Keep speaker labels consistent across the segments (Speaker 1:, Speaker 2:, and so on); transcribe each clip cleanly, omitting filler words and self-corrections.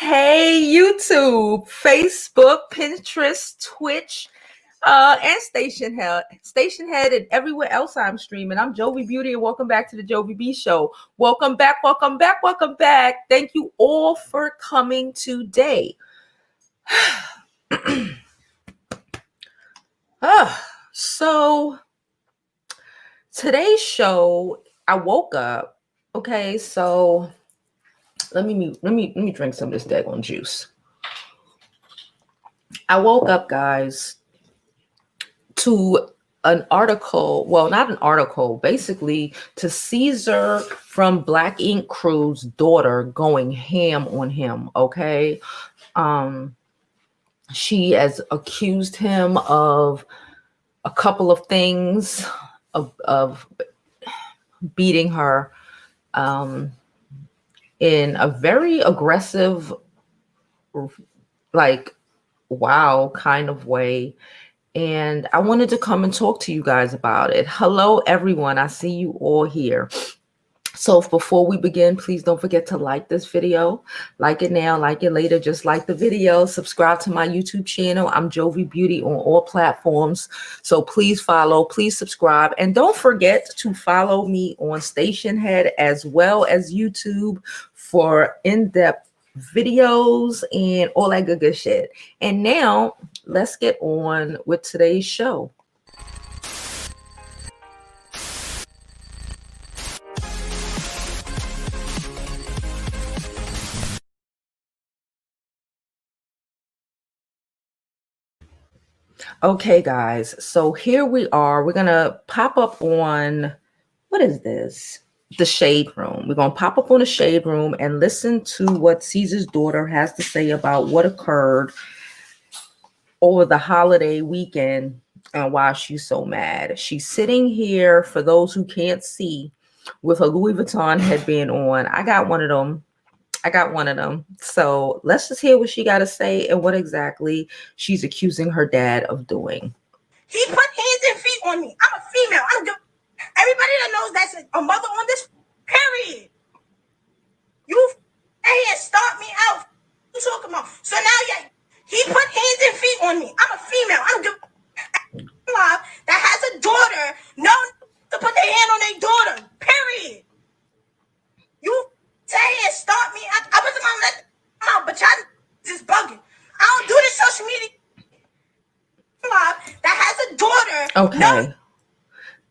Speaker 1: Hey, YouTube, Facebook, Pinterest, Twitch, and Station Head, and everywhere else I'm streaming. I'm JoviBeauty, and welcome back to the Jovi B Show. Welcome back, welcome back, welcome back. Thank you all for coming today. So today's show, I woke up. Okay, so let me drink some of this daggone juice. I woke up, guys, to an article, well, not an article, basically to Caesar from Black Ink Crew's daughter going ham on him, okay? She has accused him of a couple of things, of beating her in a very aggressive, like, wow kind of way. And I wanted to come and talk to you guys about it. Hello, everyone. I see you all here. So before we begin, please don't forget to like this video. Like it now, like it later, just like the video. Subscribe to my YouTube channel. I'm JoviBeauty on all platforms. So please follow, please subscribe. And don't forget to follow me on Stationhead as well as YouTube for in-depth videos and all that good shit. And now let's get on with today's show. Okay, guys, so here we are. We're gonna pop up on, what is this? The Shade Room. We're gonna pop up on the Shade Room and listen to what Caesar's daughter has to say about what occurred over the holiday weekend and why she's so mad. She's sitting here, for those who can't see, with a Louis Vuitton headband on. I got one of them. So let's just hear what she got to say and what exactly she's accusing her dad of doing.
Speaker 2: He put hands and feet on me. I'm a female. I don't give. Everybody that knows that's a mother on this, period. You and start me out. What you talking about? So now, yeah, he put hands and feet on me. I'm a female. I don't give. That has a daughter. No, to put their hand on their daughter. Period. You say and start me. I wasn't gonna let them out, but y'all just bugging. I don't do this social media. That has a daughter.
Speaker 1: Okay.
Speaker 2: No.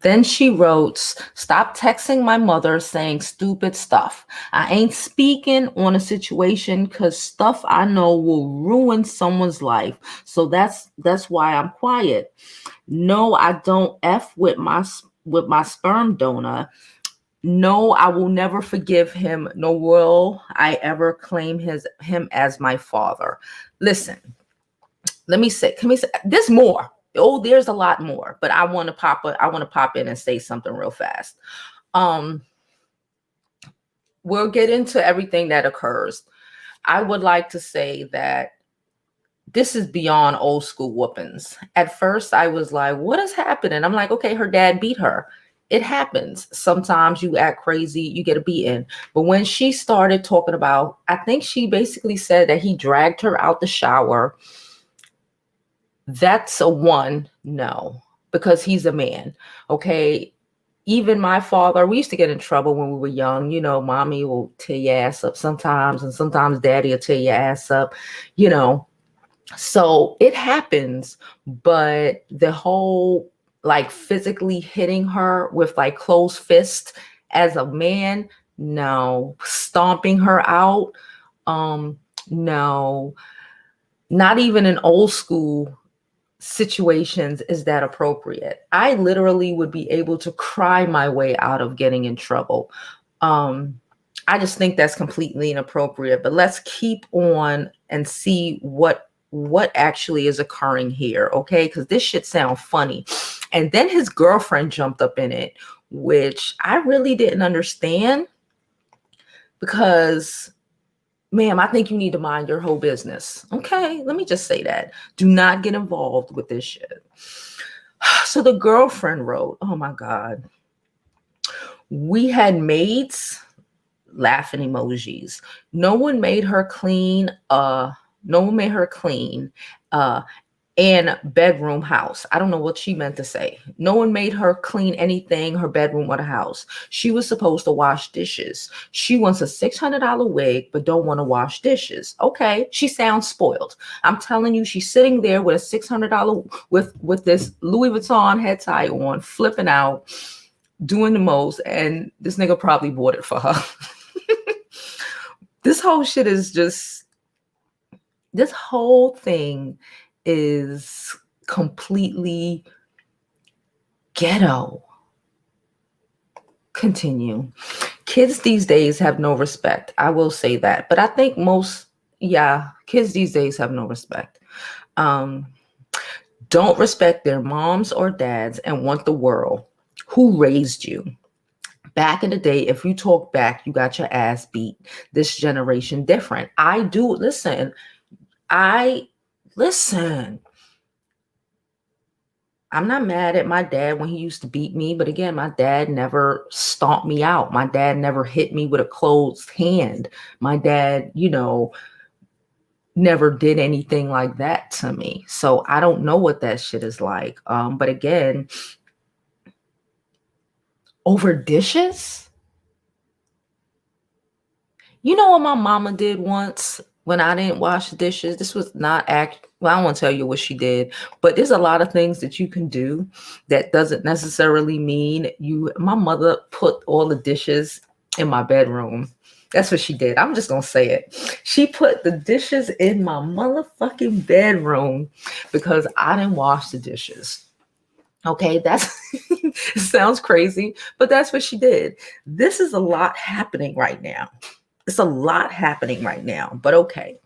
Speaker 1: Then she wrote, "Stop texting my mother saying stupid stuff. I ain't speaking on a situation because stuff I know will ruin someone's life. So that's why I'm quiet. No, I don't F with my sperm donor. No, I will never forgive him, nor will I ever claim him as my father." Listen, can we say there's more? Oh, there's a lot more, but I want to pop in and say something real fast. We'll get into everything that occurs. I would like to say that this is beyond old school whoopings. At first, I was like, what is happening? I'm like, okay, her dad beat her. It happens. Sometimes you act crazy, you get a beating. But when she started talking about, I think she basically said that he dragged her out the shower. That's a one, no, because he's a man. Okay. Even my father, we used to get in trouble when we were young. You know, mommy will tear your ass up sometimes, and sometimes daddy will tear your ass up, you know. So it happens, but the whole like physically hitting her with like closed fists as a man, no. Stomping her out, no. Not even in old school situations is that appropriate. I literally would be able to cry my way out of getting in trouble. I just think that's completely inappropriate. But let's keep on and see what actually is occurring here, okay? Because this shit sounds funny. And then his girlfriend jumped up in it, which I really didn't understand, because, ma'am, I think you need to mind your whole business. Okay, let me just say that. Do not get involved with this shit. So the girlfriend wrote, oh my God, we had maids laughing emojis. No one made her clean. No one made her clean. And bedroom house. I don't know what she meant to say. No one made her clean anything, her bedroom or the house. She was supposed to wash dishes. She wants a $600 wig, but don't want to wash dishes. Okay, she sounds spoiled. I'm telling you, she's sitting there with a $600 with this Louis Vuitton head tie on, flipping out, doing the most, and this nigga probably bought it for her. This whole shit is just, this whole thing is completely ghetto. Continue. Kids these days have no respect. I will say that. But I think kids these days have no respect. Don't respect their moms or dads and want the world. Who raised you? Back in the day, if you talk back, you got your ass beat. This generation different. Listen. I'm not mad at my dad when he used to beat me, but again, my dad never stomped me out. My dad never hit me with a closed hand. My dad, never did anything like that to me. So I don't know what that shit is like. But again, over dishes? You know what my mama did once when I didn't wash the dishes? This was not well, I won't tell you what she did, but there's a lot of things that you can do that doesn't necessarily mean my mother put all the dishes in my bedroom. That's what she did. I'm just going to say it. She put the dishes in my motherfucking bedroom because I didn't wash the dishes. Okay, that's it sounds crazy, but that's what she did. This is a lot happening right now. It's a lot happening right now, but okay.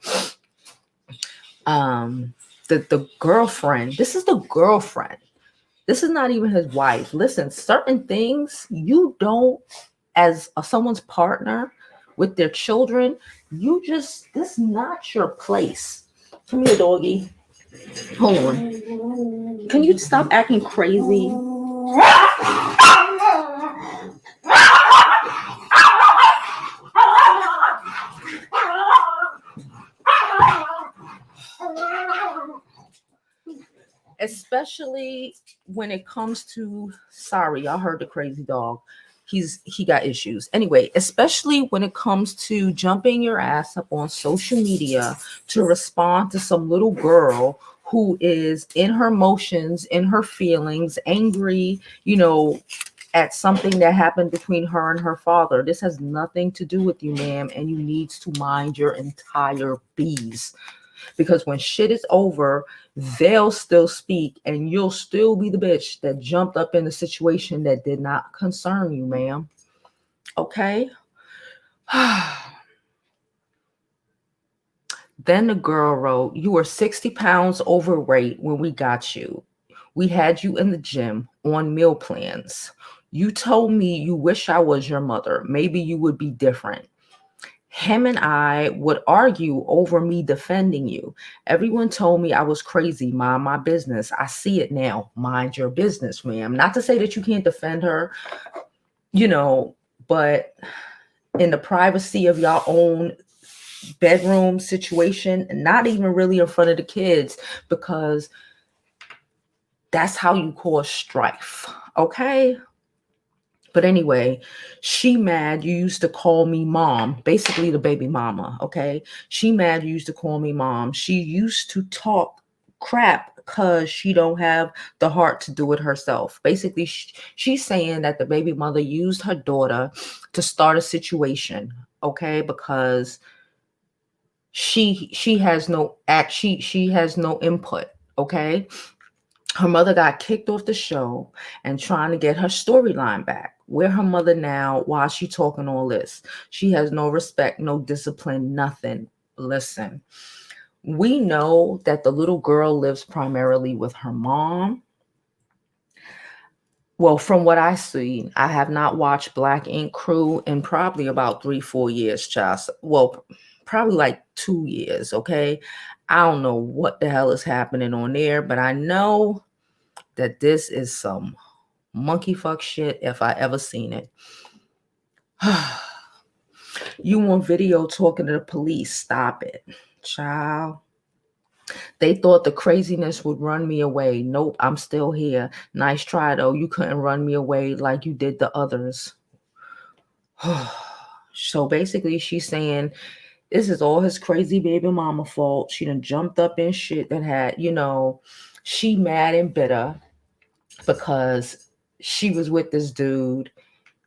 Speaker 1: The girlfriend, this is the girlfriend. This is not even his wife. Listen, certain things you don't, as someone's partner with their children, this is not your place. Come here, doggy. Hold on. Can you stop acting crazy? Especially when it comes to, sorry, y'all heard the crazy dog. He got issues. Anyway, especially when it comes to jumping your ass up on social media to respond to some little girl who is in her emotions, in her feelings, angry, at something that happened between her and her father. This has nothing to do with you, ma'am, and you need to mind your entire bees. Because when shit is over, they'll still speak and you'll still be the bitch that jumped up in a situation that did not concern you, ma'am. Okay? Then the girl wrote, "You were 60 pounds overweight when we got you. We had you in the gym on meal plans. You told me you wish I was your mother. Maybe you would be different. Him and I would argue over me defending you. Everyone told me I was crazy. Mind my business. I see it now. Mind your business, ma'am." Not to say that you can't defend her, but in the privacy of your own bedroom situation, not even really in front of the kids, because that's how you cause strife. Okay? But anyway, she mad you used to call me mom, basically the baby mama, okay? She mad you used to call me mom. She used to talk crap because she don't have the heart to do it herself. Basically, she's saying that the baby mother used her daughter to start a situation, okay? Because she has no she has no input, okay? Her mother got kicked off the show and trying to get her storyline back. Where her mother now? Why is she talking all this? She has no respect, no discipline, nothing. Listen, we know that the little girl lives primarily with her mom. Well, from what I see, I have not watched Black Ink Crew in probably about 3-4 years, child. Well, probably like 2 years, okay? I don't know what the hell is happening on there, but I know that this is some monkey fuck shit if I ever seen it. You on video talking to the police. Stop it. Child. They thought the craziness would run me away. Nope, I'm still here. Nice try though. You couldn't run me away like you did the others. So basically she's saying this is all his crazy baby mama fault. She done jumped up in shit that had, she mad and bitter because she was with this dude.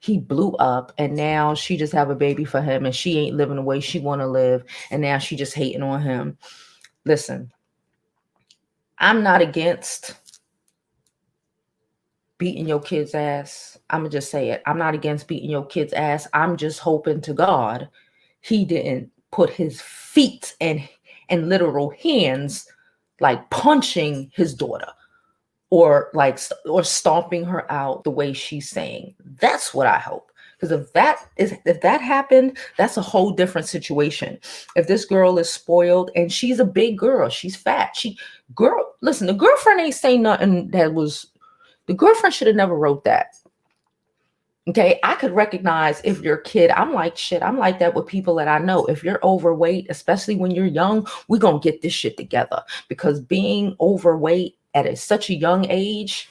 Speaker 1: He blew up and now she just have a baby for him and she ain't living the way she want to live and now she just hating on him. Listen, I'm not against beating your kid's ass. I'm gonna just say it. I'm not against beating your kid's ass. I'm just hoping to God he didn't put his feet and literal hands like punching his daughter or stomping her out the way she's saying. That's what I hope. Because if that happened, that's a whole different situation. If this girl is spoiled and she's a big girl, she's fat. Listen, the girlfriend ain't saying nothing the girlfriend should have never wrote that. Okay, I could recognize if you're a kid. I'm like, shit, I'm like that with people that I know. If you're overweight, especially when you're young, we're going to get this shit together. Because being overweight at such a young age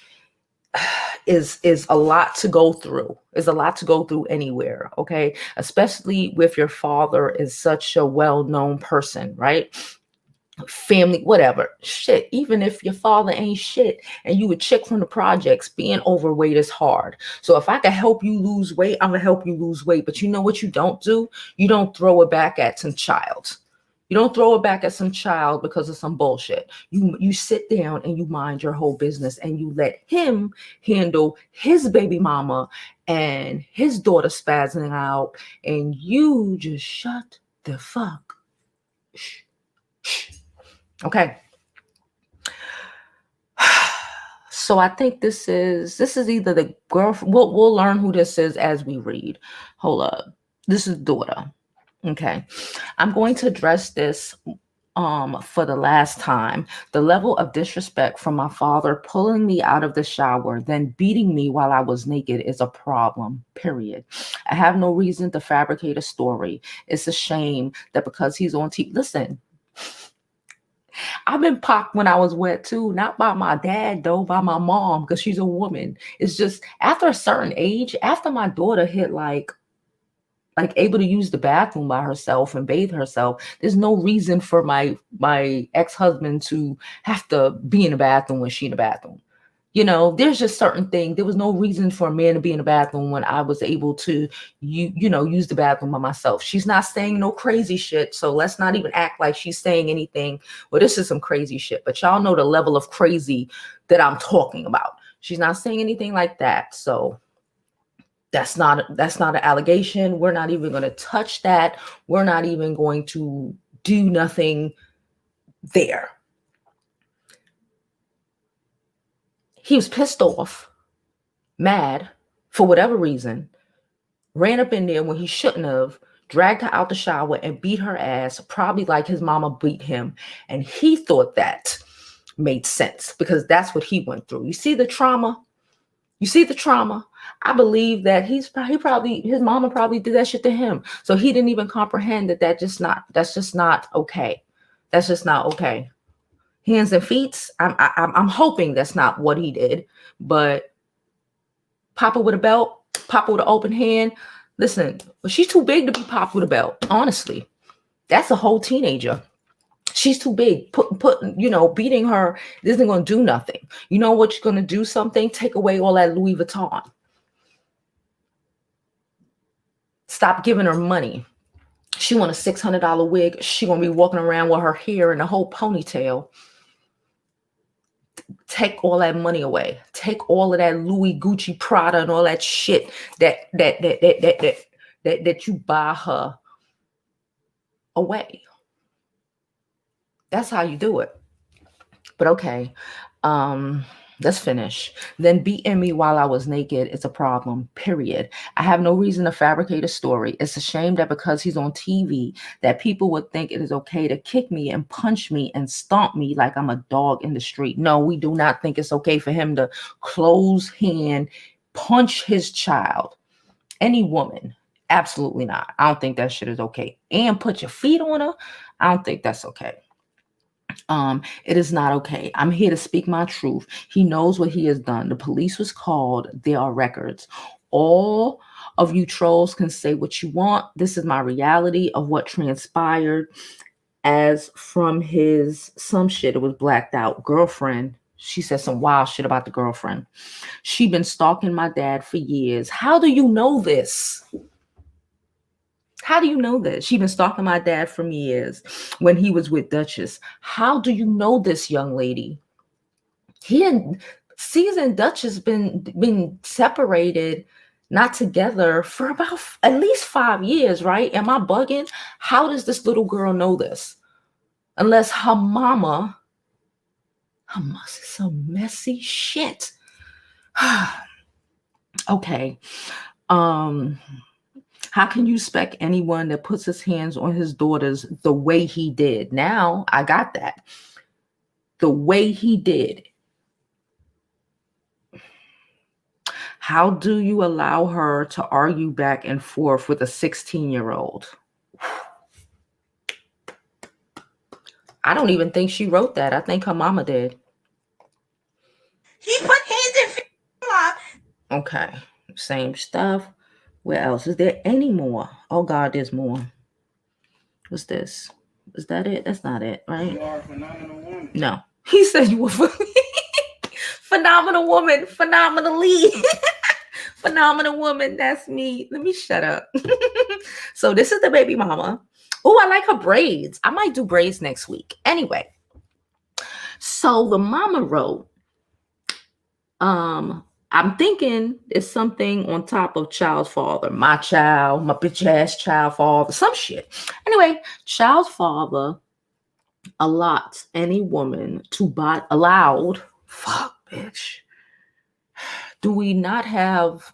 Speaker 1: is a lot to go through. Is a lot to go through anywhere, okay? Especially if your father is such a well-known person, right? Family, whatever, shit. Even if your father ain't shit and you a chick from the projects, being overweight is hard. So if I can help you lose weight, I'm gonna help you lose weight. But you know what you don't do? You don't throw it back at some child. You don't throw it back at some child because of some bullshit. You sit down and you mind your whole business and you let him handle his baby mama and his daughter spazzing out, and you just shut the fuck. Shh. Shh. Okay. So I think this is either the girlfriend. We'll learn who this is as we read. Hold up. This is daughter. Okay. I'm going to address this for the last time. The level of disrespect from my father pulling me out of the shower, then beating me while I was naked is a problem, period. I have no reason to fabricate a story. It's a shame that because he's on TV. Listen, I've been popped when I was wet too, not by my dad though, by my mom, because she's a woman. It's just after a certain age, after my daughter hit like able to use the bathroom by herself and bathe herself, there's no reason for my ex-husband to have to be in the bathroom when she's in the bathroom. There's just certain things. There was no reason for a man to be in the bathroom when I was able to, use the bathroom by myself. She's not saying no crazy shit. So let's not even act like she's saying anything. Well, this is some crazy shit, but y'all know the level of crazy that I'm talking about. She's not saying anything like that. So that's not an allegation. We're not even going to touch that. We're not even going to do nothing there. He was pissed off, mad, for whatever reason, ran up in there when he shouldn't have, dragged her out the shower and beat her ass, probably like his mama beat him. And he thought that made sense because that's what he went through. You see the trauma? I believe that his mama probably did that shit to him. So he didn't even comprehend that's just not okay. That's just not okay. Hands and feet. I'm hoping that's not what he did, but Papa with a belt, Papa with an open hand. Listen, she's too big to be Papa with a belt. Honestly, that's a whole teenager. She's too big. Beating her isn't going to do nothing. You know what you're going to do? Something. Take away all that Louis Vuitton. Stop giving her money. She want a $600 wig. She going to be walking around with her hair in a whole ponytail. Take all that money away. Take all of that Louis, Gucci, Prada, and all that shit that you buy her away. That's how you do it. But okay, let's finish. Then beating me while I was naked is a problem, period. I have no reason to fabricate a story. It's a shame that because he's on TV, that people would think it is okay to kick me and punch me and stomp me like I'm a dog in the street. No, we do not think it's okay for him to close hand, punch his child, any woman, Absolutely not. I don't think that shit is okay. And put your feet on her. I don't think that's okay. It is not okay. I'm here to speak my truth. He knows what he has done. The police was called. There are records. All of you trolls can say what you want. This is my reality of what transpired. As from his some shit, it was blacked out girlfriend. She said some wild shit about the girlfriend. She been stalking my dad for years. How do you know this? How do you know this? She been stalking my dad for years when he was with Duchess. How do you know this, young lady? He and Caesar and Duchess been separated, not together for about at least 5 years, right? Am I bugging? How does this little girl know this? Unless her mama must is some messy shit. Okay. How can you expect anyone that puts his hands on his daughters the way he did? Now I got that. The way he did. How do you allow her to argue back and forth with a 16-year-old? I don't even think she wrote that. I think her mama did.
Speaker 2: He put hands and feet on her.
Speaker 1: Okay. Same stuff. Where else? Is there any more? Oh God, there's more. What's this? Is that it? That's not it, right?
Speaker 3: You are a phenomenal woman.
Speaker 1: No. He said you were phenomenal woman. Phenomenally. Phenomenal woman. That's me. Let me shut up. So this is the baby mama. Oh, I like her braids. I might do braids next week. Anyway. So the mama wrote, I'm thinking it's something on top of child's father. My child, my bitch ass child father, some shit. Anyway, child's father allots any woman to buy allowed. Fuck, bitch. Do we not have?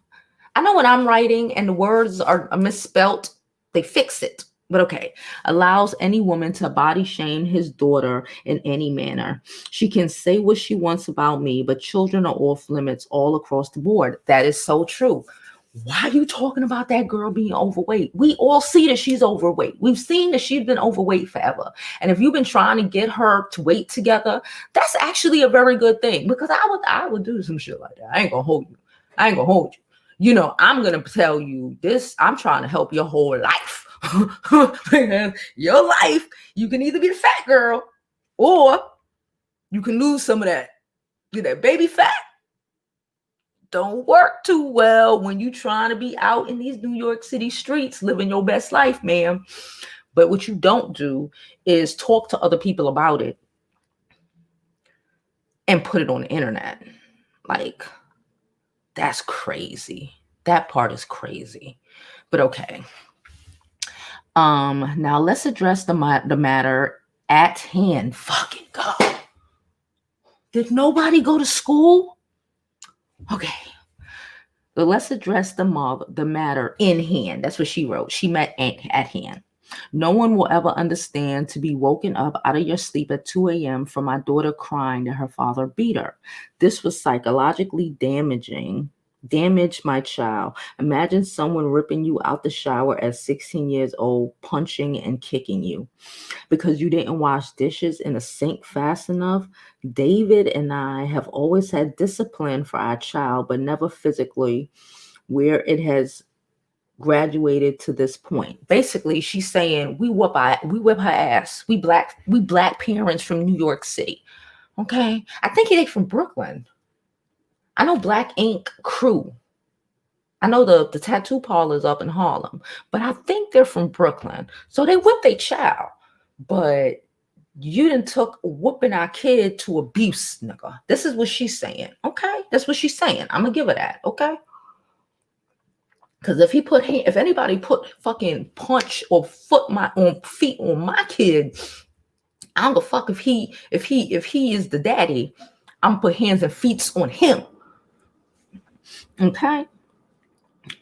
Speaker 1: I know when I'm writing and the words are misspelt, they fix it. But okay, allows any woman to body shame his daughter in any manner. She can say what she wants about me, but children are off limits all across the board. That is so true. Why are you talking about that girl being overweight? We all see that she's overweight. We've seen that she's been overweight forever. And if you've been trying to get her to weight together, that's actually a very good thing, because I would do some shit like that. I ain't gonna hold you. You know, I'm gonna tell you this. I'm trying to help your whole life. Your life, you can either be the fat girl or you can lose some of that. That baby fat don't work too well when you trying to be out in these New York City streets living your best life, ma'am. But what you don't do is talk to other people about it and put it on the internet. Like, that's crazy. That part is crazy. But okay. Now let's address the matter at hand. Fucking God. Did nobody go to school? Okay. So let's address the matter in hand. That's what she wrote. She meant at hand. No one will ever understand to be woken up out of your sleep at 2 a.m. from my daughter crying that her father beat her. This was psychologically damaged my child. Imagine someone ripping you out the shower at 16 years old, punching and kicking you because you didn't wash dishes in a sink fast enough. David and I have always had discipline for our child, but never physically, where it has graduated to this point. Basically, she's saying we whip her ass. We black parents from New York City. Okay, I think they from Brooklyn. I know Black Ink Crew. I know the tattoo parlors up in Harlem, but I think they're from Brooklyn. So they whip their child. But you done took whooping our kid to abuse, nigga. This is what she's saying. Okay, that's what she's saying. I'm gonna give her that. Okay. Because if anybody put fucking punch or feet on my kid, I don't give a fuck if he is the daddy. I'm gonna put hands and feet on him. Okay.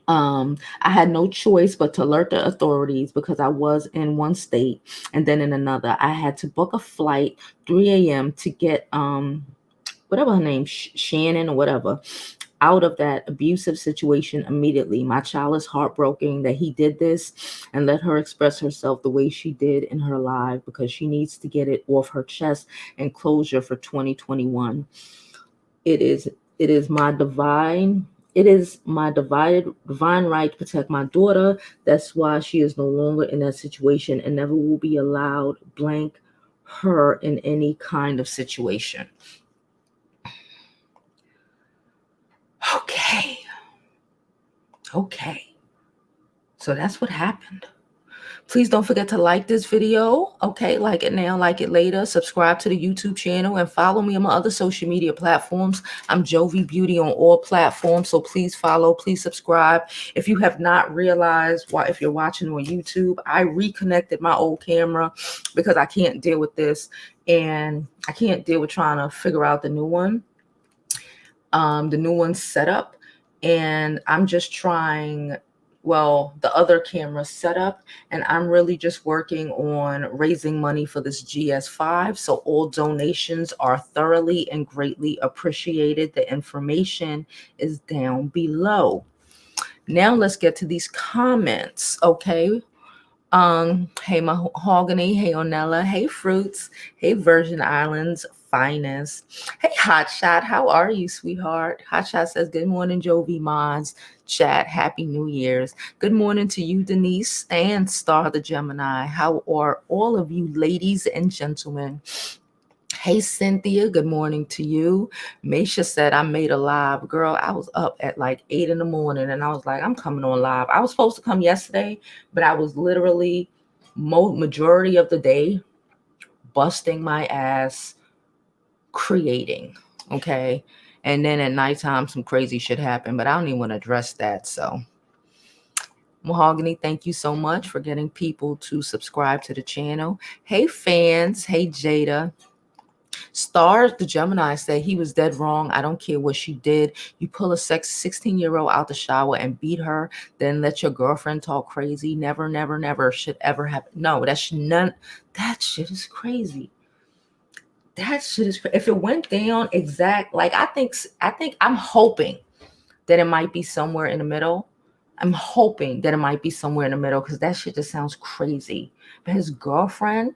Speaker 1: I had no choice but to alert the authorities because I was in one state and then in another. I had to book a flight 3 a.m. to get whatever her name, Shannon or whatever, out of that abusive situation immediately. My child is heartbroken that he did this, and let her express herself the way she did in her live, because she needs to get it off her chest and closure for 2021. It is it is my divine it is my divine right to protect my daughter. That's why she is no longer in that situation and never will be allowed blank her in any kind of situation. Okay. Okay. So that's what happened. Please don't forget to like this video. Okay, like it now, like it later. Subscribe to the YouTube channel and follow me on my other social media platforms. I'm JoviBeauty on all platforms, so please follow, please subscribe. If you have not realized, why, if you're watching on YouTube, I reconnected my old camera because I can't deal with this, and I can't deal with trying to figure out the new one. The new one's set up, and I'm just trying, well, the other camera setup, and I'm really just working on raising money for this GS5. So all donations are thoroughly and greatly appreciated. The information is down below. Now let's get to these comments. Okay. Hey Mahogany, hey Onella, hey Fruits, hey Virgin Islands Finest, hey Hotshot, how are you, sweetheart? Hotshot says, good morning, Jovi Mods, chat, happy New Year's. Good morning to you, Denise, and Star the Gemini. How are all of you, ladies and gentlemen? Hey Cynthia, good morning to you. Maisha said, I made a live. Girl, I was up at like 8 in the morning and I was like, I'm coming on live. I was supposed to come yesterday, but I was literally majority of the day busting my ass creating. Okay. And then at nighttime, some crazy shit happened, but I don't even want to address that. So Mahogany, thank you so much for getting people to subscribe to the channel. Hey fans, hey Jada. Stars the Gemini said he was dead wrong. I don't care what she did. You pull a 16-year-old out the shower and beat her, then let your girlfriend talk crazy. Never, never, never should ever happen. No, that shit is crazy. That shit is crazy. If it went down exact, like I think I'm hoping that it might be somewhere in the middle. I'm hoping that it might be somewhere in the middle because that shit just sounds crazy. But his girlfriend,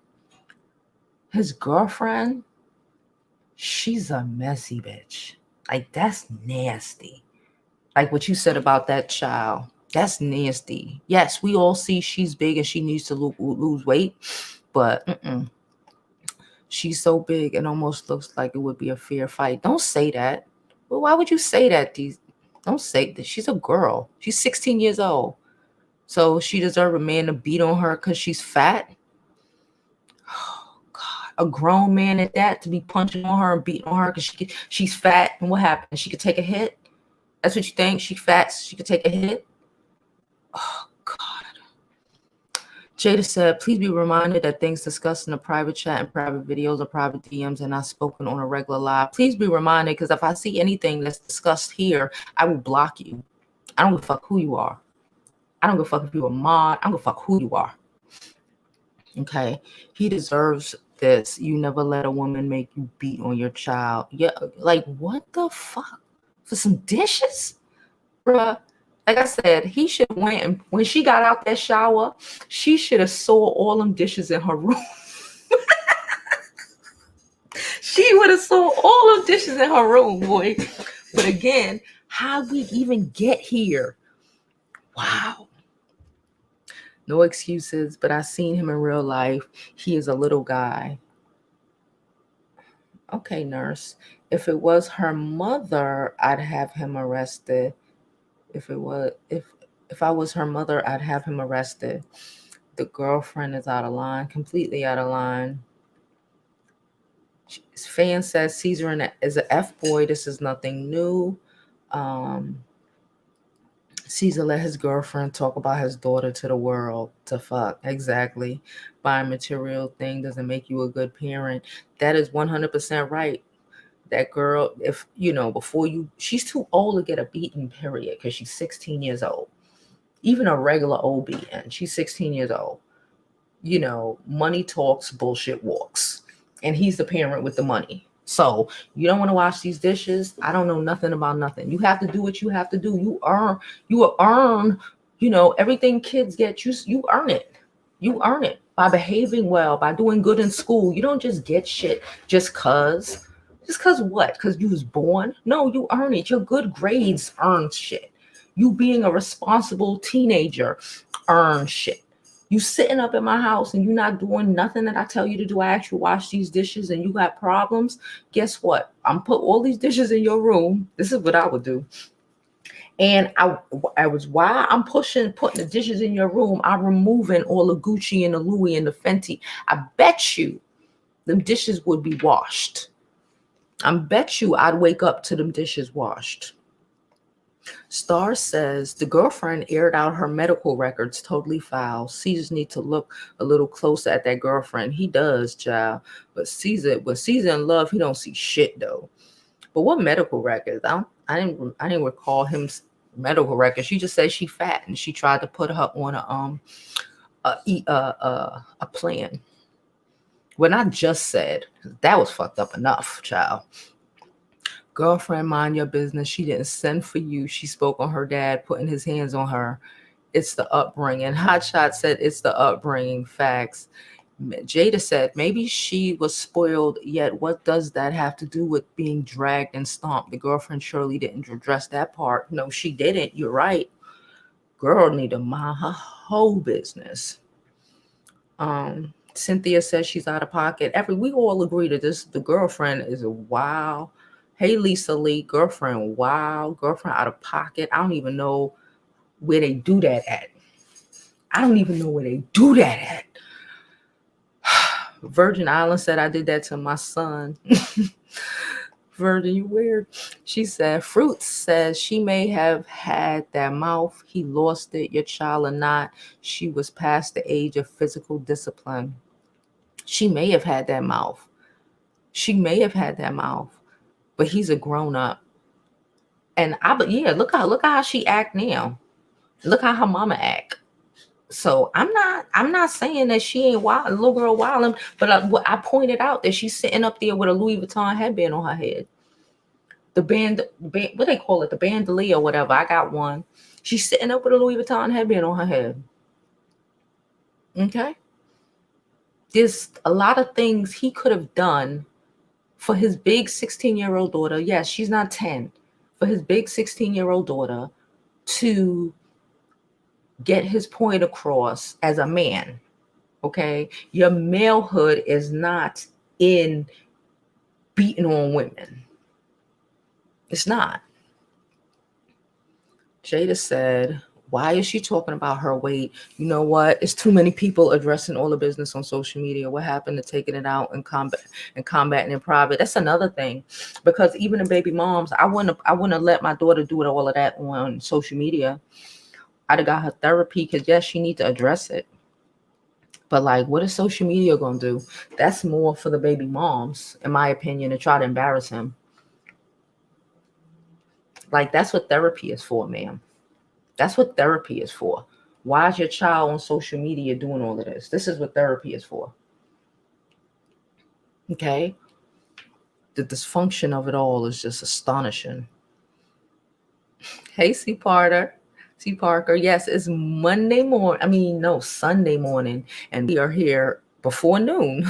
Speaker 1: she's a messy bitch. Like, that's nasty. Like what you said about that child. That's nasty. Yes, we all see she's big and she needs to lose weight, but she's so big it almost looks like it would be a fair fight. Don't say that. Well, why would you say that? Don't say that. She's a girl. She's 16 years old. So she deserves a man to beat on her because she's fat? A grown man at that, to be punching on her and beating on her because she's fat, and what happened? She could take a hit. That's what you think? She fat, she could take a hit. Oh God. Jada said, please be reminded that things discussed in a private chat and private videos or private DMs are not spoken on a regular live. Please be reminded, because if I see anything that's discussed here, I will block you. I don't give a fuck who you are. I don't give a fuck if you're a mod. I don't give a fuck who you are. Okay, he deserves this. You never let a woman make you beat on your child. Yeah, like what the fuck? For some dishes? Bruh. Like I said, he should have went, and when she got out that shower, she should have saw all them dishes in her room. She would have saw all them dishes in her room, boy. But again, how we even get here? Wow. No excuses, but I seen him in real life. He is a little guy. Okay, nurse. If it was her mother, I'd have him arrested. If I was her mother, I'd have him arrested. The girlfriend is out of line, completely out of line. Fan says Caesar is an F boy. This is nothing new. Caesar let his girlfriend talk about his daughter to the world to fuck. Exactly. Buying material thing doesn't make you a good parent. That is 100% right. That girl, if you know, she's too old to get a beating, period, because she's 16 years old. Even a regular old beating, she's 16 years old. You know, money talks, bullshit walks. And he's the parent with the money. So you don't want to wash these dishes. I don't know nothing about nothing. You have to do what you have to do. You will earn, everything kids get, you earn it. You earn it by behaving well, by doing good in school. You don't just get shit just cause. Just cause what? Cause you was born? No, you earn it. Your good grades earn shit. You being a responsible teenager earn shit. You sitting up in my house and you not doing nothing that I tell you to do. I actually wash these dishes and you got problems. Guess what? I'm put all these dishes in your room. This is what I would do. And I was while I'm putting the dishes in your room, I'm removing all the Gucci and the Louis and the Fenty. I bet you them dishes would be washed. I bet you I'd wake up to them dishes washed. Star says the girlfriend aired out her medical records totally foul. Caesar need to look a little closer at that girlfriend. He does, child. But Caesar in love, he don't see shit though. But what medical records? I didn't recall him medical records. She just said she fat and she tried to put her on a plan. When I just said that was fucked up enough, child. Girlfriend, mind your business. She didn't send for you. She spoke on her dad putting his hands on her. It's the upbringing. Hotshot said it's the upbringing. Facts. Jada said maybe she was spoiled, yet what does that have to do with being dragged and stomped? The girlfriend surely didn't address that part. No, she didn't. You're right. Girl need to mind her whole business. Cynthia says she's out of pocket. We all agree that the girlfriend is a wow. Hey Lisa Lee, girlfriend, wow, girlfriend out of pocket. I don't even know where they do that at. Virgin Island said I did that to my son. Virgin, you weird. She said Fruits says she may have had that mouth. He lost it. Your child or not. She was past the age of physical discipline. She may have had that mouth. But he's a grown up. But yeah, look how she act now. Look how her mama act. So I'm not saying that she ain't wild, little girl wilding, but I pointed out that she's sitting up there with a Louis Vuitton headband on her head. The band, what they call it, the bandolier or whatever. I got one. She's sitting up with a Louis Vuitton headband on her head. Okay. There's a lot of things he could have done for his big 16-year-old daughter. Yes, she's not 10. For his big 16-year-old daughter to get his point across as a man. Okay. Your malehood is not in beating on women. It's not. Jada said, why is she talking about her weight? You know what? It's too many people addressing all the business on social media. What happened to taking it out and combating in private? That's another thing. Because even the baby moms, I wouldn't have let my daughter do all of that on social media. I'd have got her therapy because yes, she needs to address it. But like, what is social media gonna do? That's more for the baby moms, in my opinion, to try to embarrass him. Like, that's what therapy is for, ma'am. That's what therapy is for. Why is your child on social media doing all of this? This is what therapy is for. Okay? The dysfunction of it all is just astonishing. Hey, C. Parker. Yes, it's Sunday morning, and we are here before noon.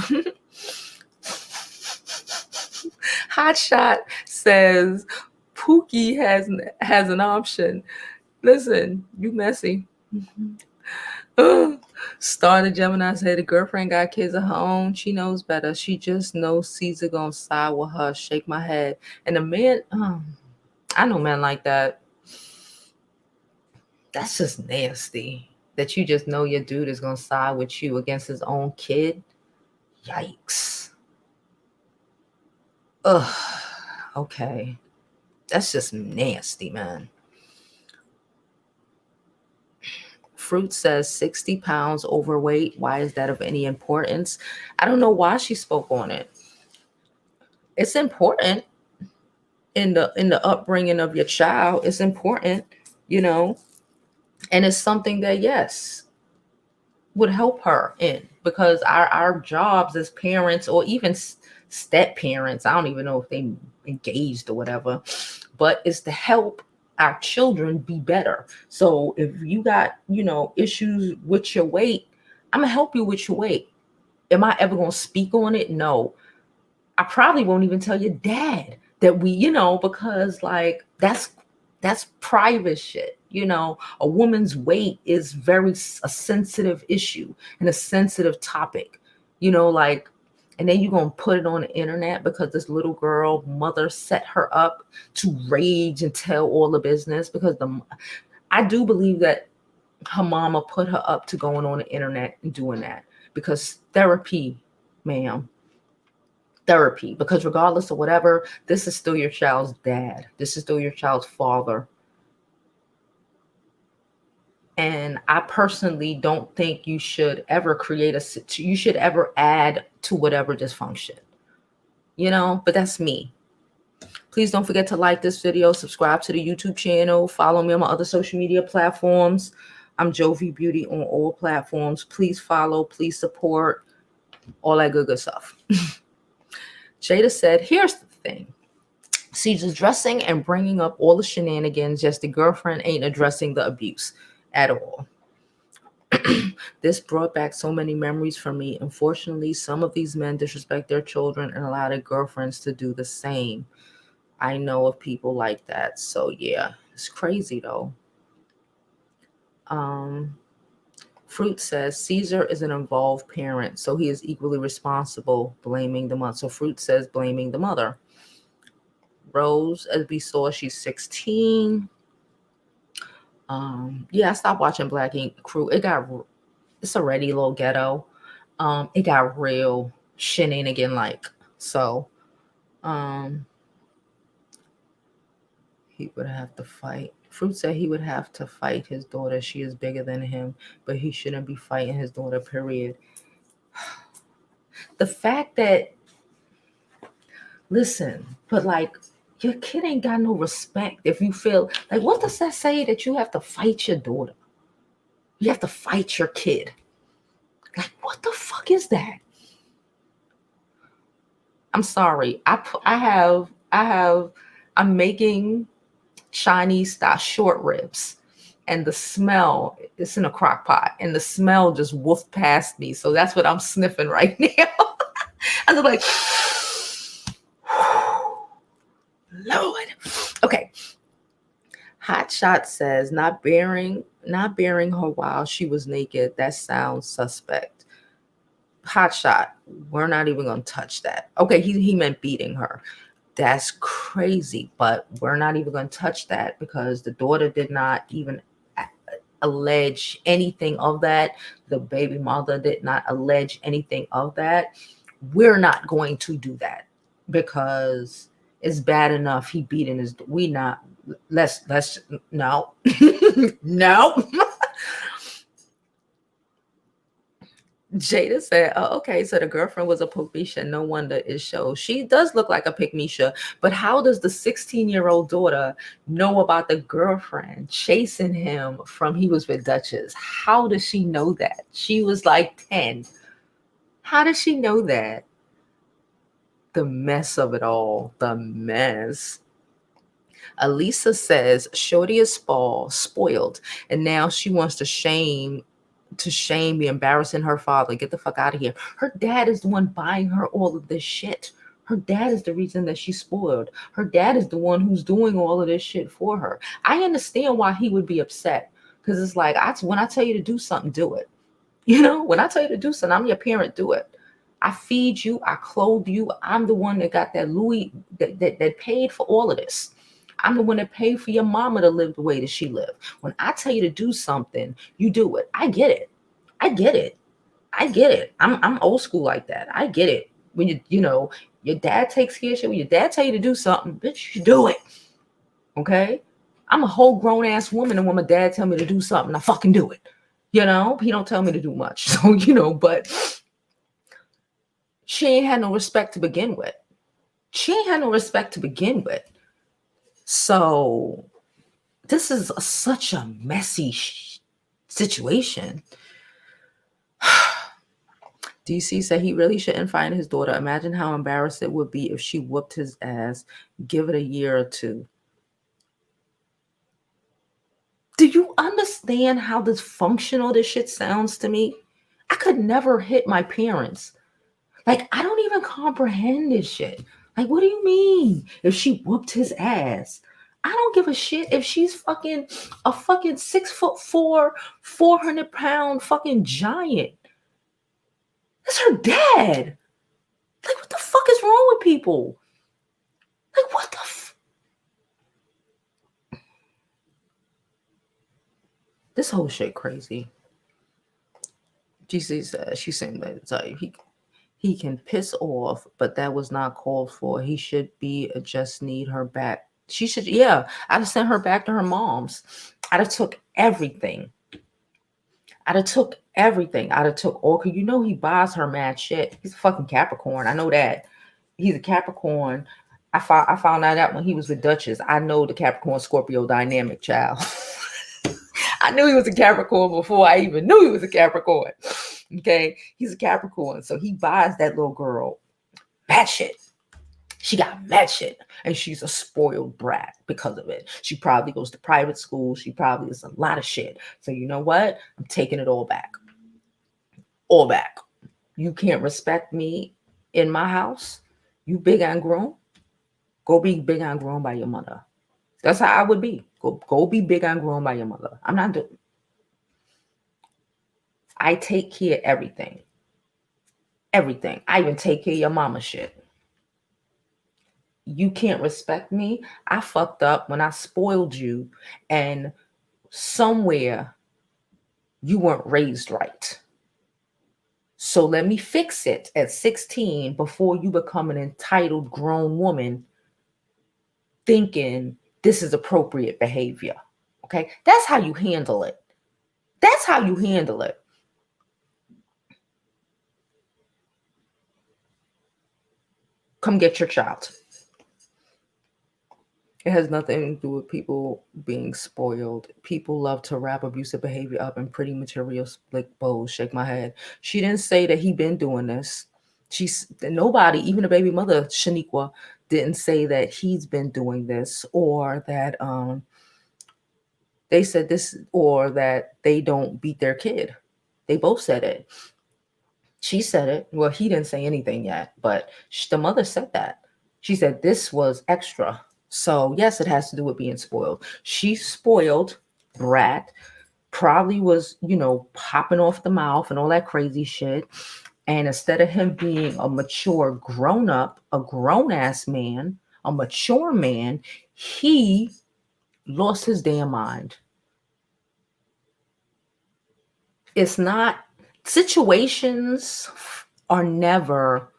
Speaker 1: Hotshot says Pookie has an option. Listen, you messy. Star the Gemini said the girlfriend got kids at her own. She knows better. She just knows Caesar gonna side with her. Shake my head. And the man, I know men like that. That's just nasty. That you just know your dude is gonna side with you against his own kid. Yikes. Ugh. Okay. That's just nasty, man. Fruit says 60 pounds overweight. Why is that of any importance? I don't know why she spoke on it. It's important in the upbringing of your child. It's important, and it's something that yes would help her in. because our jobs as parents, or even step parents, I don't even know if they engaged or whatever, but it's to help our children be better. So if you got, issues with your weight, I'm gonna help you with your weight. Am I ever gonna speak on it? No. I probably won't even tell your dad that because like that's private shit. A woman's weight is a sensitive issue and a sensitive topic. Like, and then you're gonna put it on the internet because this little girl mother set her up to rage and tell all the business, because I do believe that her mama put her up to going on the internet and doing that, because therapy, ma'am, therapy, because regardless of whatever, this is still your child's dad. This is still your child's father. And I personally don't think you should ever you should ever add to whatever dysfunction, but that's me. Please don't forget to like this video, subscribe to the YouTube channel, follow me on my other social media platforms. I'm JoviBeauty on all platforms. Please follow, please support, all that good stuff. Jada said, here's the thing. She's addressing and bringing up all the shenanigans, just the girlfriend ain't addressing the abuse at all. This brought back so many memories for me. Unfortunately, some of these men disrespect their children and allow their girlfriends to do the same. I know of people like that. So yeah, it's crazy though. Fruit says Caesar is an involved parent, so he is equally responsible, blaming the mother. So Fruit says blaming the mother. Rose, as we saw, she's 16. Yeah, I stopped watching Black Ink Crew. It's already a little ghetto. It got real shenanigan like. So he would have to fight. Fruit said he would have to fight his daughter. She is bigger than him, but he shouldn't be fighting his daughter, period. The fact that, listen, but like, your kid ain't got no respect. If you feel like, what does that say that you have to fight your daughter? You have to fight your kid. Like, what the fuck is that? I'm sorry. I'm making Chinese style short ribs, and the smell, it's in a crock pot, and the smell just woofed past me. So that's what I'm sniffing right now. I was like, Lord. Okay. Hot Shot says not bearing her while she was naked. That sounds suspect. Hot Shot, we're not even gonna touch that. Okay, he meant beating her. That's crazy, but we're not even gonna touch that because the daughter did not even allege anything of that. The baby mother did not allege anything of that. We're not going to do that because it's bad enough he beating his. We not. Let's no. No. Jada said, oh, okay, so the girlfriend was a Pokemesha. No wonder it shows. She does look like a Pygmesha, but how does the 16-year-old daughter know about the girlfriend chasing him from he was with Duchess? How does she know that? She was like 10. How does she know that? The mess of it all. The mess. Elisa says, Shorty is spoiled, and now she wants to shame be embarrassing her father. Get the fuck out of here. Her dad is the one buying her all of this shit. Her dad is the reason that she's spoiled. Her dad is the one who's doing all of this shit for her. I understand why he would be upset, because it's like, when I tell you to do something, do it. When I tell you to do something, I'm your parent, do it. I feed you, I clothe you. I'm the one that got that Louis that paid for all of this. I'm the one that paid for your mama to live the way that she lived. When I tell you to do something, you do it. I get it. I'm old school like that. I get it. When your dad takes care of shit, when your dad tell you to do something, bitch, you do it. Okay? I'm a whole grown ass woman, and when my dad tell me to do something, I fucking do it. He don't tell me to do much. So, but she ain't had no respect to begin with. So this is such a messy situation. DC said he really shouldn't find his daughter. Imagine how embarrassed it would be if she whooped his ass. Give it a year or two. Do you understand how dysfunctional this shit sounds to me? I could never hit my parents. Like, I don't even comprehend this shit. Like, what do you mean if she whooped his ass? I don't give a shit if she's fucking a fucking 6'4", 400-pound fucking giant. That's her dad. Like, what the fuck is wrong with people? Like, what the this whole shit crazy. GC says she's saying that he can piss off, but that was not called for. He should be just need her back. She should, yeah. I'd have sent her back to her mom's. I'd have took everything. I'd have took everything. I'd have took all. Cause you know he buys her mad shit. He's a fucking Capricorn. I know that. He's a Capricorn. I found that out when he was with Duchess. I know the Capricorn Scorpio dynamic, child. I knew he was a Capricorn before I even knew he was a Capricorn. Okay, he's a Capricorn, so he buys that little girl mad shit. She got mad shit, and she's a spoiled brat because of it. She probably goes to private school. She probably is a lot of shit. So you know what? I'm taking it all back. All back. You can't respect me in my house. You big and grown. Go be big and grown by your mother. That's how I would be. Go be big and grown by your mother. I'm not doing. I take care of everything. Everything. I even take care of your mama shit. You can't respect me. I fucked up when I spoiled you, and somewhere you weren't raised right. So let me fix it at 16 before you become an entitled grown woman thinking this is appropriate behavior. Okay? That's how you handle it. That's how you handle it. Come get your child. It has nothing to do with people being spoiled. People love to wrap abusive behavior up in pretty material slick bows. Shake my head. She didn't say that he been doing this. Nobody, even the baby mother, Shaniqua, didn't say that he's been doing this, or that they said this, or that they don't beat their kid. They both said it. She said it. Well, he didn't say anything yet, but the mother said that. She said this was extra. So yes, it has to do with being spoiled. She's spoiled brat, probably was, popping off the mouth and all that crazy shit. And instead of him being a mature grown up, a grown ass man, a mature man, he lost his damn mind. It's not, situations are never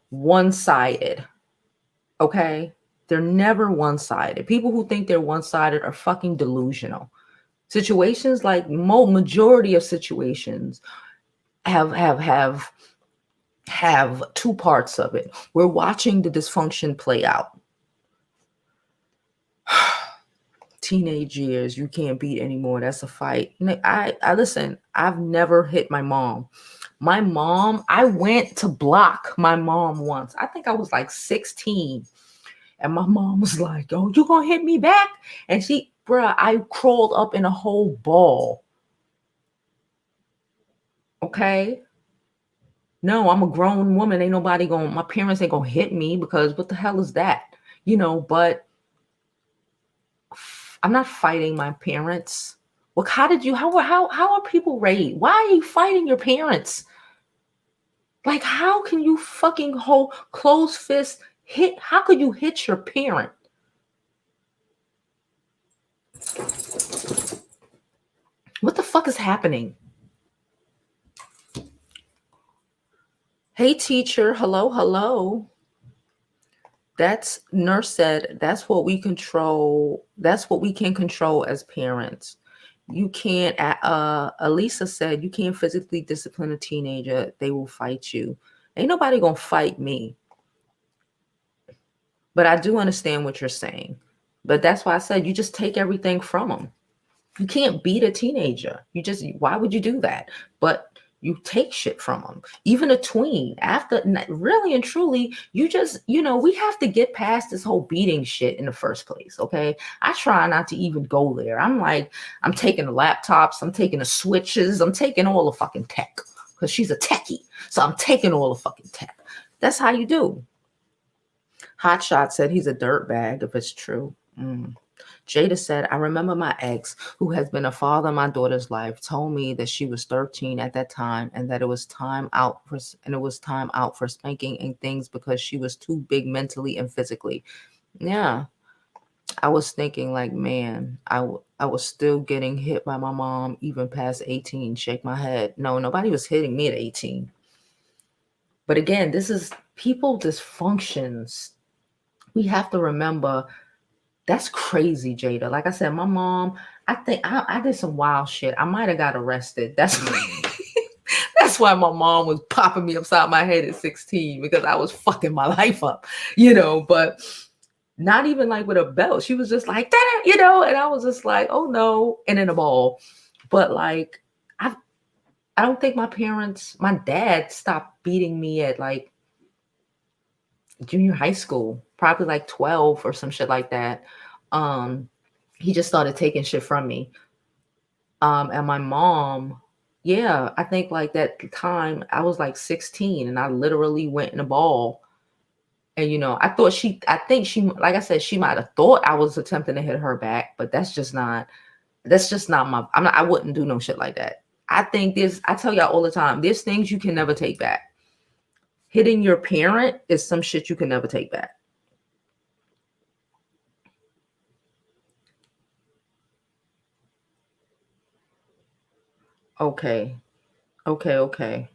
Speaker 1: one-sided. Okay? They're never one-sided. People who think they're one-sided are fucking delusional. Situations, like majority of situations, have two parts of it. We're watching the dysfunction play out. Teenage years, you can't beat anymore. That's a fight. I listen. I've never hit my mom. My mom, I went to block my mom once. I think I was like 16. And my mom was like, "Oh, you gonna hit me back?" And I crawled up in a whole ball. Okay? No, I'm a grown woman. Ain't nobody my parents ain't gonna hit me, because what the hell is that? But I'm not fighting my parents. Well, how are people raised? Why are you fighting your parents? Like, how can you fucking hold closed fist how could you hit your parent? What the fuck is happening? Hey, teacher. Hello. That's nurse said that's what we control. That's what we can control as parents. You can't, Elisa said, you can't physically discipline a teenager. They will fight you. Ain't nobody gonna fight me. But I do understand what you're saying. But that's why I said you just take everything from them. You can't beat a teenager. Why would you do that? But You take shit from them. Even a tween. After, really and truly, you just, we have to get past this whole beating shit in the first place, okay? I try not to even go there. I'm like, I'm taking the laptops, I'm taking the switches, I'm taking all the fucking tech because she's a techie. So I'm taking all the fucking tech. That's how you do. Hotshot said he's a dirtbag if it's true. Jada said, I remember my ex, who has been a father in my daughter's life, told me that she was 13 at that time and that it was time out for spanking and things because she was too big mentally and physically. Yeah. I was thinking like, man, I was still getting hit by my mom even past 18. Shake my head. No, nobody was hitting me at 18. But again, this is people dysfunctions. We have to remember that's crazy, Jada. Like I said, my mom, I think I did some wild shit. I might have got arrested. That's why my mom was popping me upside my head at 16 because I was fucking my life up, but not even like with a belt. She was just like, and I was just like, oh no, and in a ball. But like, I don't think my dad stopped beating me at like junior high school, probably like 12 or some shit like that. He just started taking shit from me. And my mom, yeah, I think like that time I was like 16 and I literally went in a ball. And I think she, like I said, she might have thought I was attempting to hit her back, but that's just not I wouldn't do no shit like that. I tell y'all all the time, there's things you can never take back. Hitting your parent is some shit you can never take back. Okay. Okay, okay.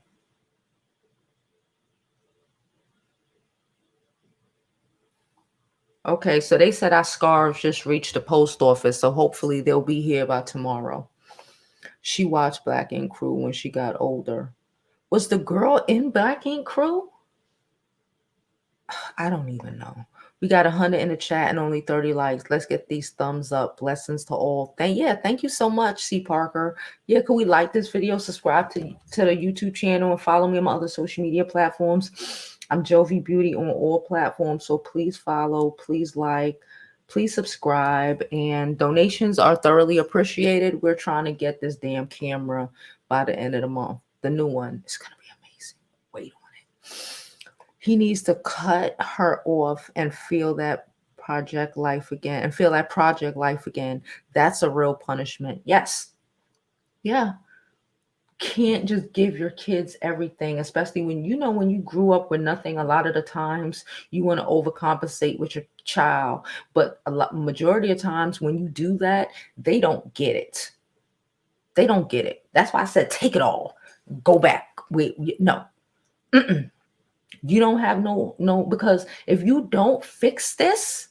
Speaker 1: Okay, so they said our scarves just reached the post office, so hopefully they'll be here by tomorrow. She watched Black Ink Crew when she got older. Was the girl in Black Ink Crew? I don't even know. We got 100 in the chat and only 30 likes. Let's get these thumbs up. Blessings to all. Thank you so much, C. Parker. Yeah, could we like this video, subscribe to the YouTube channel, and follow me on my other social media platforms. I'm JoviBeauty on all platforms, so please follow, please like, please subscribe, and donations are thoroughly appreciated. We're trying to get this damn camera by the end of the month. The new one is gonna be amazing. Wait on it. He needs to cut her off and feel that project life again and feel that project life again. That's a real punishment. Yes. Yeah. Can't just give your kids everything, especially when when you grew up with nothing. A lot of the times you want to overcompensate with your child, but majority of times when you do that, they don't get it. They don't get it. That's why I said take it all. Go back. Wait, no. Mm-mm. You don't have no, because if you don't fix this,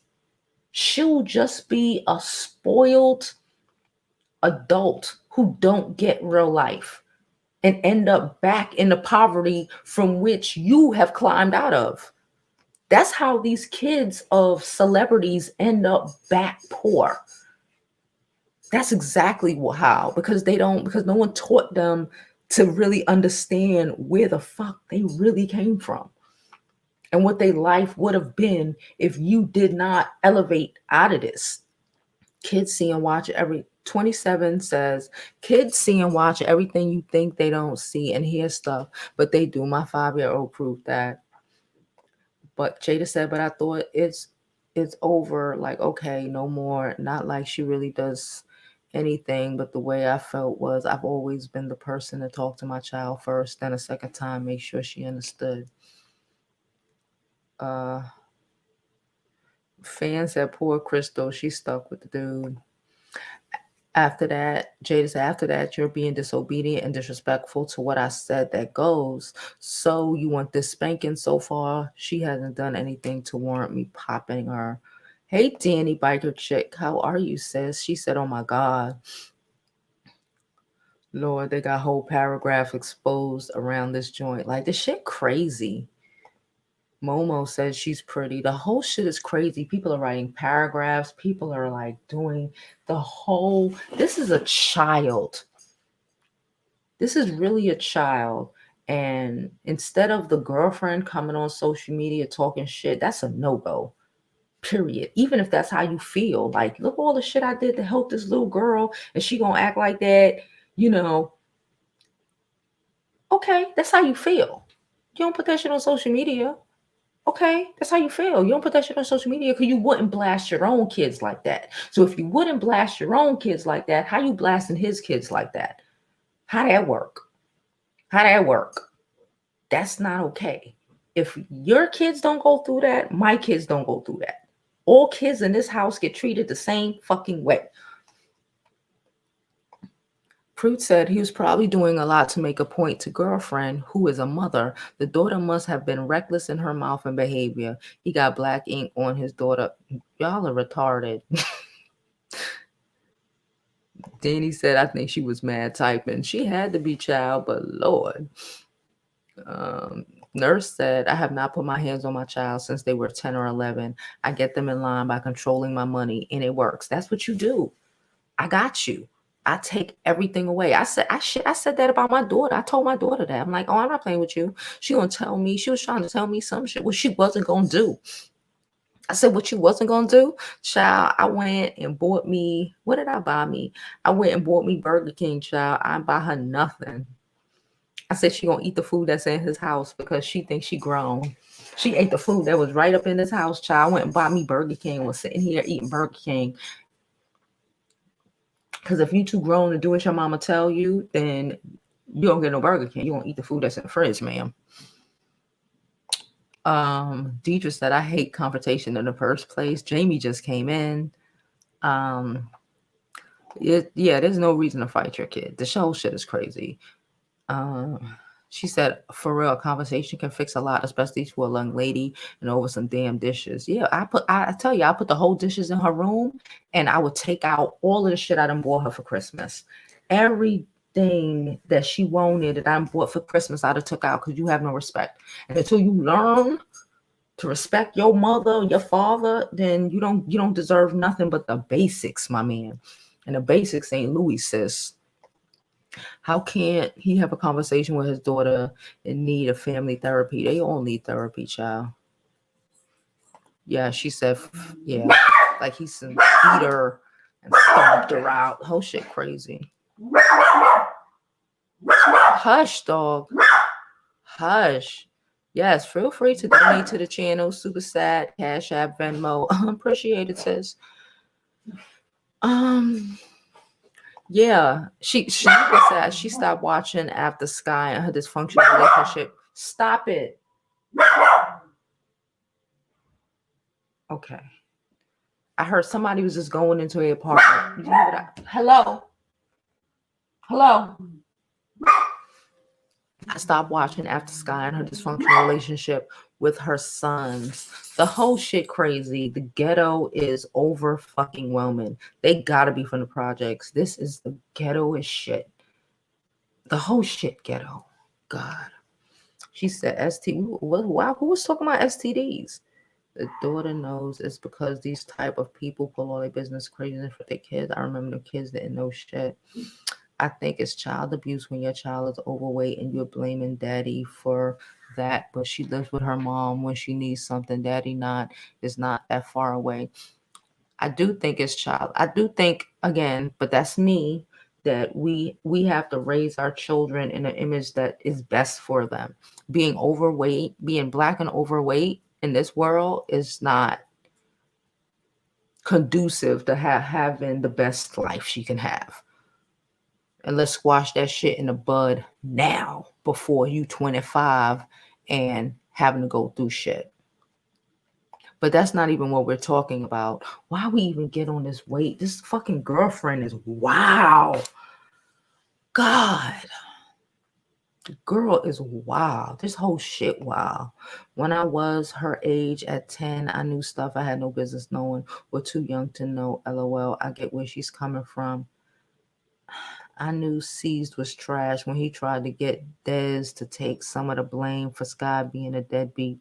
Speaker 1: she'll just be a spoiled adult who don't get real life and end up back in the poverty from which you have climbed out of. That's how these kids of celebrities end up back poor. That's exactly how, because no one taught them to really understand where the fuck they really came from and what their life would have been if you did not elevate out of this. Kids see and watch every 27 says kids see and watch everything you think they don't see and hear stuff, but they do. My 5-year-old proved that. But Jada said, but I thought it's over. Like, okay, no more. Not like she really does anything, but the way I felt was I've always been the person to talk to my child first, then a second time, make sure she understood. Fan said, poor Crystal, she stuck with the dude. After that, Jada said, after that, you're being disobedient and disrespectful to what I said that goes. So you want this spanking so far? She hasn't done anything to warrant me popping her. Hey, Danny Biker Chick, how are you, sis? She said, oh my God. Lord, they got whole paragraph exposed around this joint. Like, this shit crazy. Momo says she's pretty. The whole shit is crazy. People are writing paragraphs. People are like doing the whole. This is a child. This is really a child. And instead of the girlfriend coming on social media talking shit, that's a no-go. Period. Even if that's how you feel, like, look all the shit I did to help this little girl, and she gonna act like that, you know. Okay, that's how you feel. You don't put that shit on social media. Okay, that's how you feel. You don't put that shit on social media because you wouldn't blast your own kids like that. So if you wouldn't blast your own kids like that, how you blasting his kids like that? How that work? How that work? That's not okay. If your kids don't go through that, my kids don't go through that. All kids in this house get treated the same fucking way. Pruitt said he was probably doing a lot to make a point to girlfriend, who is a mother. The daughter must have been reckless in her mouth and behavior. He got black ink on his daughter. Y'all are retarded. Danny said, I think she was mad typing. She had to be, child, but Lord. Nurse said, I have not put my hands on my child since they were 10 or 11. I get them in line by controlling my money, and it works. That's what you do. I got you. I take everything away. I said that about my daughter. I told my daughter that. I'm like, oh, I'm not playing with you. She gonna tell me. She was trying to tell me some shit. What she wasn't gonna do. I said, what you wasn't gonna do, child. I went and bought me. What did I buy me? I went and bought me Burger King, child. I didn't buy her nothing. I said she gonna eat the food that's in his house because she thinks she grown. She ate the food that was right up in his house, child. I went and bought me Burger King. Was sitting here eating Burger King. Because if you too grown to do what your mama tell you, then you don't get no Burger King. You won't eat the food that's in the fridge, ma'am. Deidre said, I hate confrontation in the first place. Jamie just came in. Yeah, there's no reason to fight your kid. The show shit is crazy. She said, for real, conversation can fix a lot, especially for a young lady and over some damn dishes. Yeah, I tell you, I put the whole dishes in her room and I would take out all of the shit I done bought her for Christmas. Everything that she wanted that I bought for Christmas, I done took out because you have no respect. And until you learn to respect your mother, your father, then you don't deserve nothing but the basics, my man. And the basics ain't Louis, sis. How can't he have a conversation with his daughter in need of family therapy? They all need therapy, child. Yeah, she said, yeah, like he beat her and stomped her out. Whole shit crazy. Hush, dog. Hush. Yes, feel free to donate to the channel. Super sad. Cash App, Venmo. Appreciate it, sis. Yeah, she was sad. She stopped watching after Sky and her dysfunctional relationship. Stop it. Okay. I heard somebody was just going into an apartment. Hello? Hello? I stopped watching after Sky and her dysfunctional relationship with her sons. The whole shit crazy. The ghetto is over fucking whelming. They gotta be from the projects. This is the ghettoest shit. The whole shit ghetto. God. She said wow, who was talking about STDs? The daughter knows it's because these type of people pull all their business crazy for their kids. I remember the kids didn't know shit. I think it's child abuse when your child is overweight and you're blaming daddy for that, but she lives with her mom when she needs something. Daddy is not that far away. I do think it's child. I do think, again, but that's me, that we have to raise our children in an image that is best for them. Being overweight, being black and overweight in this world is not conducive to having the best life she can have. And let's squash that shit in the bud now before you 25 and having to go through shit. But that's not even what we're talking about. Why we even get on this weight? This fucking girlfriend is wow. God. The girl is wild. This whole shit wild. When I was her age at 10, I knew stuff I had no business knowing or too young to know. LOL. I get where she's coming from. I knew Seized was trash when he tried to get Dez to take some of the blame for Sky being a deadbeat.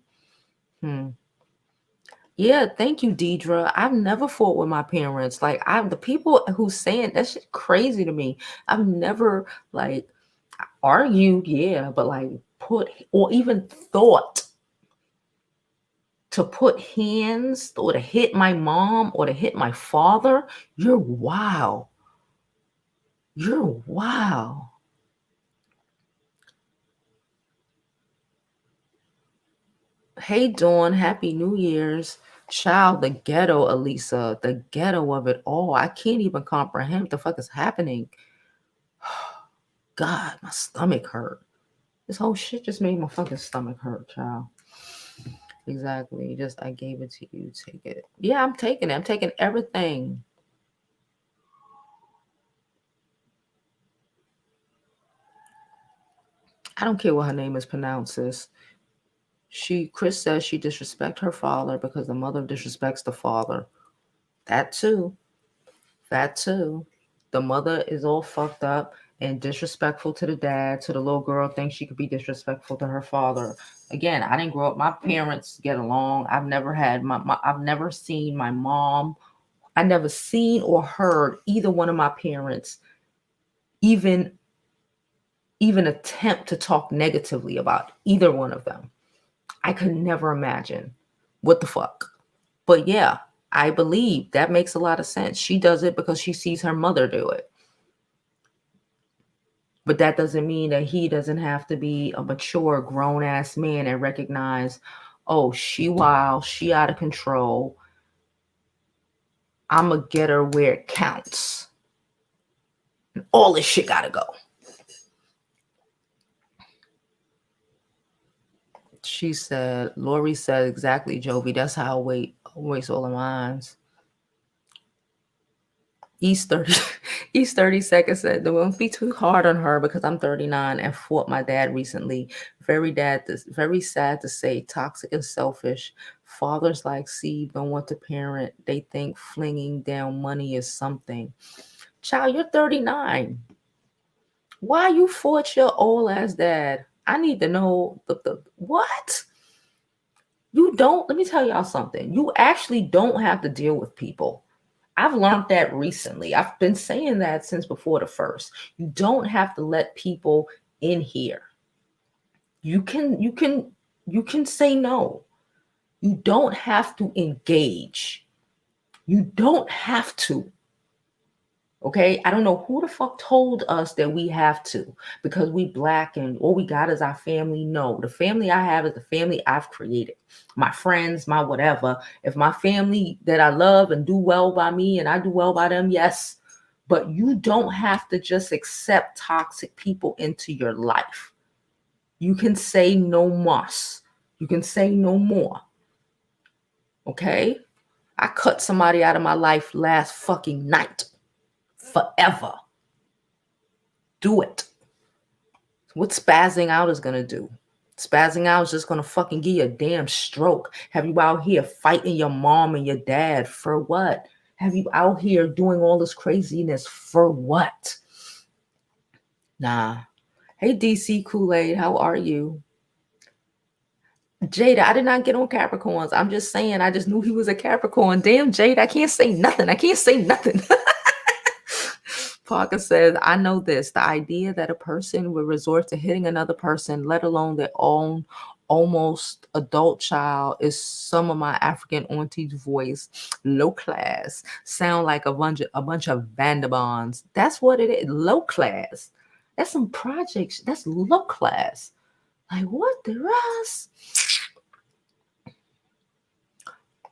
Speaker 1: Yeah, thank you, Deidre. I've never fought with my parents. The people who saying that shit crazy to me. I've never Argued, yeah, but like put or even thought to put hands or to hit my mom or to hit my father, you're wow. You're wow. Hey Dawn, happy New Year's. Child, the ghetto, Elisa, the ghetto of it all. I can't even comprehend what the fuck is happening. God, my stomach hurt. This whole shit just made my fucking stomach hurt, child. Exactly. Just I gave it to you. Take it. Yeah, I'm taking it. I'm taking everything. I don't care what her name is pronounced, sis. Chris says she disrespect her father because the mother disrespects the father. That too. That too. The mother is all fucked up and disrespectful to the dad, so the little girl thinks she could be disrespectful to her father. Again, I didn't grow up. My parents get along. I've never had I've never seen my mom. I never seen or heard either one of my parents even even attempt to talk negatively about either one of them. I could never imagine. What the fuck? But yeah, I believe that makes a lot of sense. She does it because she sees her mother do it. But that doesn't mean that he doesn't have to be a mature, grown ass man and recognize, oh, she wild, she out of control. I'm going to get her where it counts. And all this shit got to go. She said, Lori said exactly, Jovi. That's how I waste all of mine. East 30 East 32nd said, don't be too hard on her because I'm 39 and fought my dad recently. Very sad to say, toxic and selfish. Fathers like Steve don't want to parent. They think flinging down money is something. Child, you're 39. Why you fought your old ass dad? I need to know the what? You don't, let me tell y'all something. You actually don't have to deal with people. I've learned that recently. I've been saying that since before the first. You don't have to let people in here. You can say no. You don't have to engage. You don't have to. Okay? I don't know who the fuck told us that we have to because we black and all we got is our family. No, the family I have is the family I've created. My friends, my whatever. If my family that I love and do well by me and I do well by them, yes. But you don't have to just accept toxic people into your life. You can say no mas. You can say no more. Okay? I cut somebody out of my life last fucking night. Forever. Do it. What spazzing out is gonna do? Spazzing out is just gonna fucking give you a damn stroke. Have you out here fighting your mom and your dad for what? Have you out here doing all this craziness for what? Nah. Hey DC Kool-Aid, how are you? Jada, I did not get on Capricorns. I'm just saying, I just knew he was a Capricorn. Damn, Jada, I can't say nothing. I can't say nothing. Parker says, I know this. The idea that a person would resort to hitting another person, let alone their own almost adult child, is some of my African aunties' voice. Low class. Sound like a bunch of vagabonds. That's what it is. Low class. That's some projects. That's low class. Like, what the rest?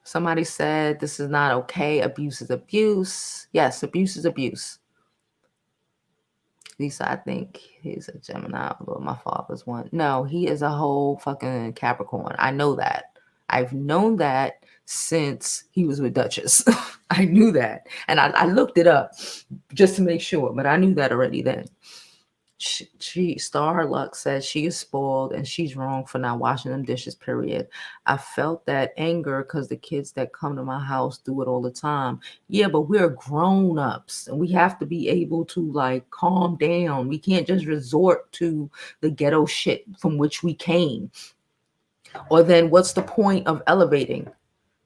Speaker 1: Somebody said this is not okay. Abuse is abuse. Yes, abuse is abuse. Lisa, I think he's a Gemini, but my father's one. No, he is a whole fucking Capricorn. I know that. I've known that since he was with Duchess. I knew that. And I looked it up just to make sure, but I knew that already then. Star Luck says she is spoiled and she's wrong for not washing them dishes, period. I felt that anger because the kids that come to my house do it all the time. Yeah, but we're grown-ups and we have to be able to like calm down. We can't just resort to the ghetto shit from which we came. Or then what's the point of elevating?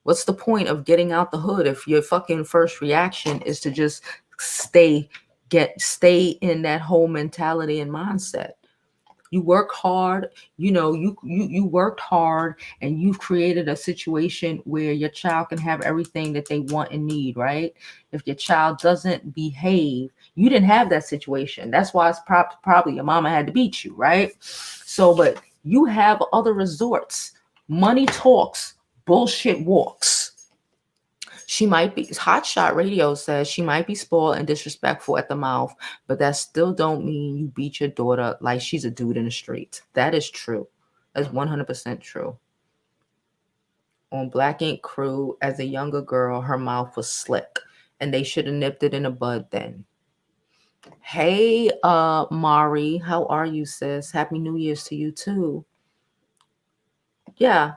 Speaker 1: What's the point of getting out the hood if your fucking first reaction is to just stay in that whole mentality and mindset? You work hard, you worked hard, and you've created a situation where your child can have everything that they want and need, right? If your child doesn't behave, you didn't have that situation. That's why it's probably your mama had to beat you, right? So, but you have other resorts. Money talks, bullshit walks. She might be, Hotshot Radio says she might be spoiled and disrespectful at the mouth, but that still don't mean you beat your daughter like she's a dude in the street. That is true. That's 100% true. On Black Ink Crew, as a younger girl, her mouth was slick, and they should have nipped it in the bud then. Hey, Mari, how are you, sis? Happy New Year's to you too.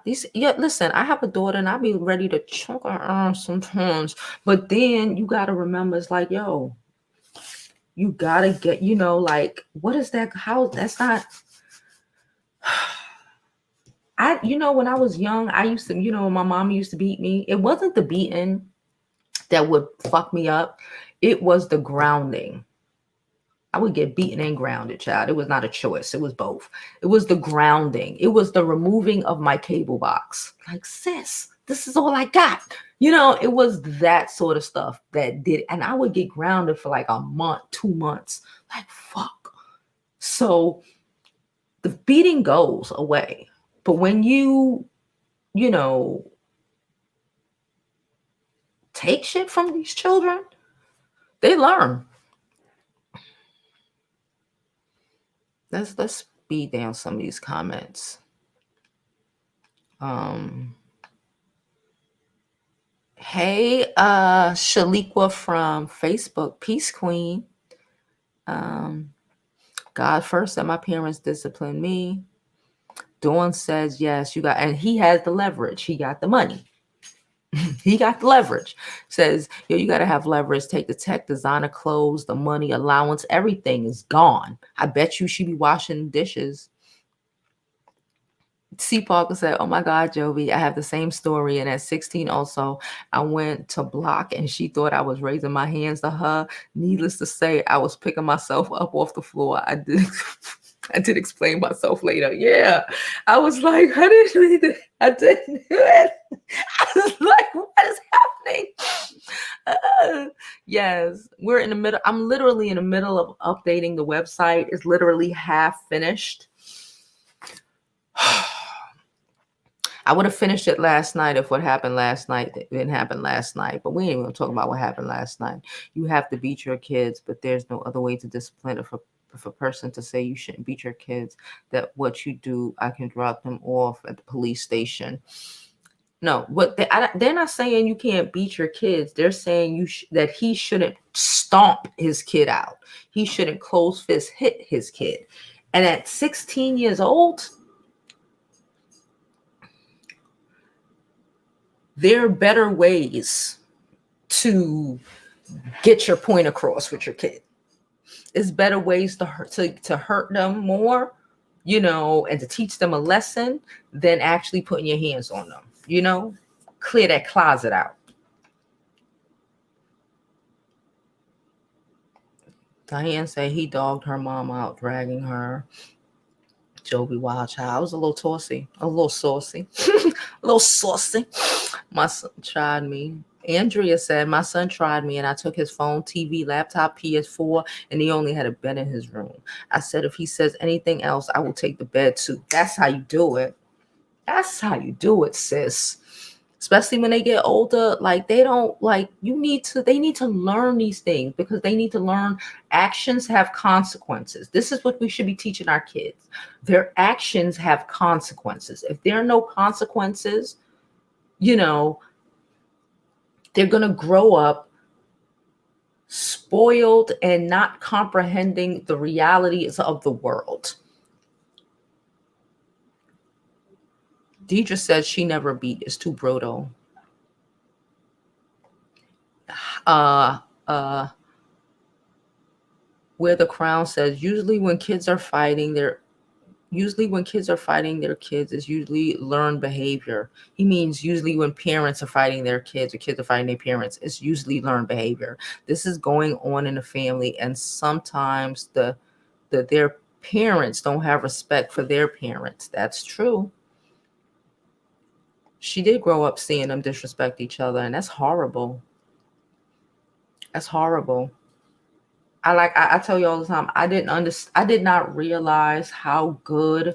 Speaker 1: Listen, I have a daughter and I be ready to choke her arms sometimes. But then you gotta remember, it's like, yo, you gotta get, like, what is that? How that's not when I was young, I used to, my mom used to beat me. It wasn't the beating that would fuck me up, it was the grounding. I would get beaten and grounded, child. It was not a choice. It was both. It was the grounding. It was the removing of my cable box. Like, sis, this is all I got. It was that sort of stuff that did. And I would get grounded for like a month, 2 months. Like, fuck. So the beating goes away. But when you take shit from these children, they learn. Let's speed down some of these comments. Hey, Shaliqua from Facebook, Peace Queen. God first that my parents disciplined me. Dawn says yes, you got, and he has the leverage. He got the money. He got the leverage. Says, yo, you got to have leverage. Take the tech, designer clothes, the money, allowance, everything is gone. I bet you she be washing dishes. C. Parker said, oh my God, Jovi, I have the same story. And at 16 also, I went to block and she thought I was raising my hands to her. Needless to say, I was picking myself up off the floor. I did explain myself later. Yeah. I was like, I didn't do it. I was like, what is happening? Yes, we're in the middle. I'm literally in the middle of updating the website. It's literally half finished. I would have finished it last night if what happened last night didn't happen last night. But we ain't even talking about what happened last night. You have to beat your kids, but there's no other way to discipline if a person to say you shouldn't beat your kids, that what you do, I can drop them off at the police station. No, what they're not saying you can't beat your kids. They're saying that he shouldn't stomp his kid out. He shouldn't close fist hit his kid. And at 16 years old, there are better ways to get your point across with your kid. It's better ways to hurt them more, and to teach them a lesson than actually putting your hands on them. Clear that closet out. Diane said he dogged her mom out, dragging her. Jovi Wild Child. I was a little saucy. A little saucy. My son tried me. Andrea said, my son tried me and I took his phone, TV, laptop, PS4, and he only had a bed in his room. I said, if he says anything else, I will take the bed too. That's how you do it. That's how you do it, sis. Especially when they get older, like they need to learn these things, because they need to learn actions have consequences. This is what we should be teaching our kids. Their actions have consequences. If there are no consequences, they're going to grow up spoiled and not comprehending the realities of the world. Deidre says she never beat. It's too brutal. Where the Crown says, usually when kids are fighting their kids, is usually learned behavior. He means usually when parents are fighting their kids or kids are fighting their parents, it's usually learned behavior. This is going on in the family, and sometimes their parents don't have respect for their parents. That's true. She did grow up seeing them disrespect each other, and that's horrible. That's horrible. I tell you all the time, I did not realize how good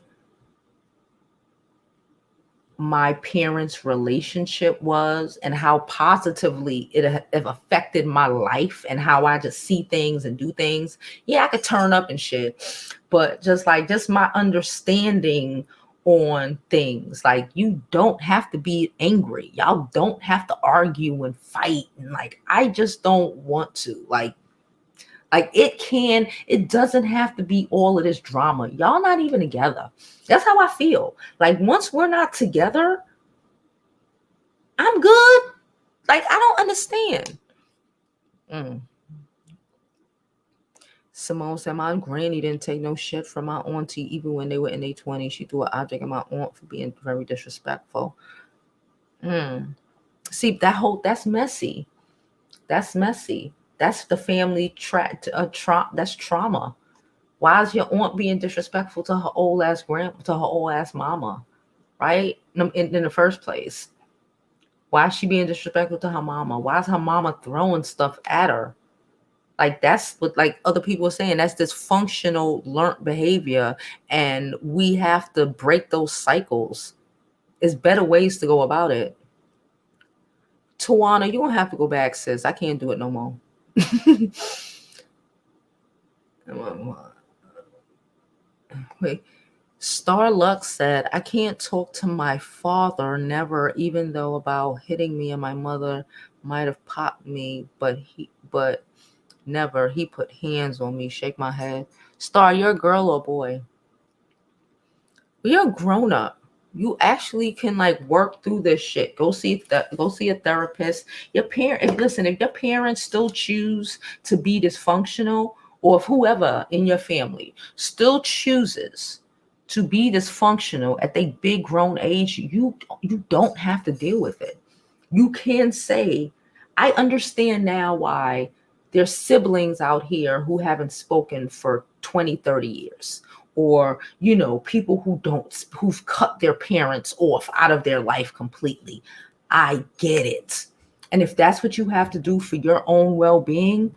Speaker 1: my parents' relationship was and how positively it affected my life and how I just see things and do things. Yeah, I could turn up and shit, but just my understanding on things. Like, you don't have to be angry. Y'all don't have to argue and fight. And like, I just don't want to. Like it doesn't have to be all of this drama. Y'all not even together. That's how I feel. Like, once we're not together, I'm good. Like, I don't understand. Simone said, my granny didn't take no shit from my auntie even when they were in their 20s. She threw an object at my aunt for being very disrespectful. See, that's messy. That's messy. That's the family that's trauma. Why is your aunt being disrespectful to her old ass mama, right? In the first place, why is she being disrespectful to her mama? Why is her mama throwing stuff at her? Like, that's what, like, other people are saying, that's dysfunctional learned behavior, and we have to break those cycles. There's better ways to go about it. Tawana, you don't have to go back, sis. I can't do it no more. Wait. Starlux said, I can't talk to my father, never, even though about hitting me, and my mother might have popped me, but never. He put hands on me. Shake my head. Star, you're a girl or boy? You're a grown up. You actually can like work through this shit. Go see a therapist. If your parents still choose to be dysfunctional, or if whoever in your family still chooses to be dysfunctional at their big grown age, you don't have to deal with it. You can say, I understand now why there's siblings out here who haven't spoken for 20, 30 years. Or, people who've cut their parents off out of their life completely. I get it. And if that's what you have to do for your own well-being,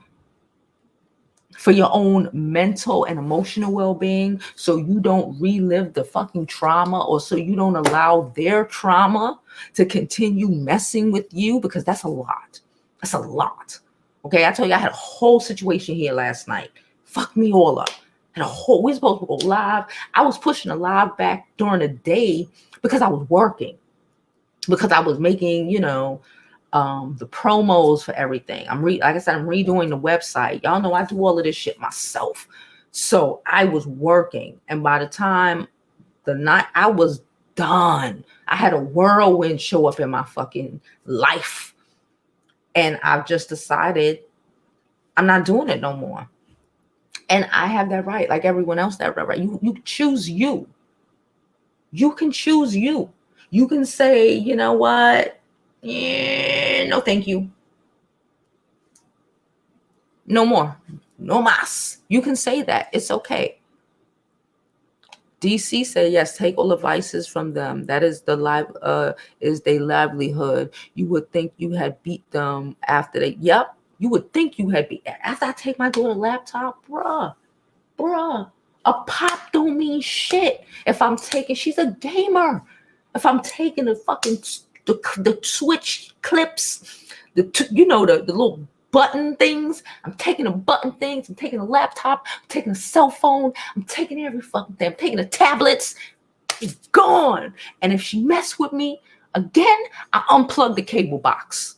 Speaker 1: for your own mental and emotional well-being, so you don't relive the fucking trauma, or so you don't allow their trauma to continue messing with you, because that's a lot. That's a lot. Okay, I told you I had a whole situation here last night. Fuck me all up. We're supposed to go live. I was pushing a live back during the day because I was working, because I was making, the promos for everything. Like I said, I'm redoing the website. Y'all know I do all of this shit myself. So I was working, and by the time the night, I was done. I had a whirlwind show up in my fucking life, and I've just decided I'm not doing it no more. And I have that right, like everyone else, that right. You choose you. You can choose you. You can say, you know what? No, thank you. No more. No mas. You can say that. It's okay. DC said, yes, take all the vices from them. That is their livelihood. You would think you had beat them after they, yep. You would think you had beat, after I take my daughter laptop, bruh. A pop don't mean shit. If I'm taking, she's a gamer. If I'm taking the fucking, the switch clips, the little button things, I'm taking the button things, I'm taking a laptop, I'm taking a cell phone, I'm taking every fucking thing, I'm taking the tablets, it's gone. And if she mess with me again, I unplug the cable box.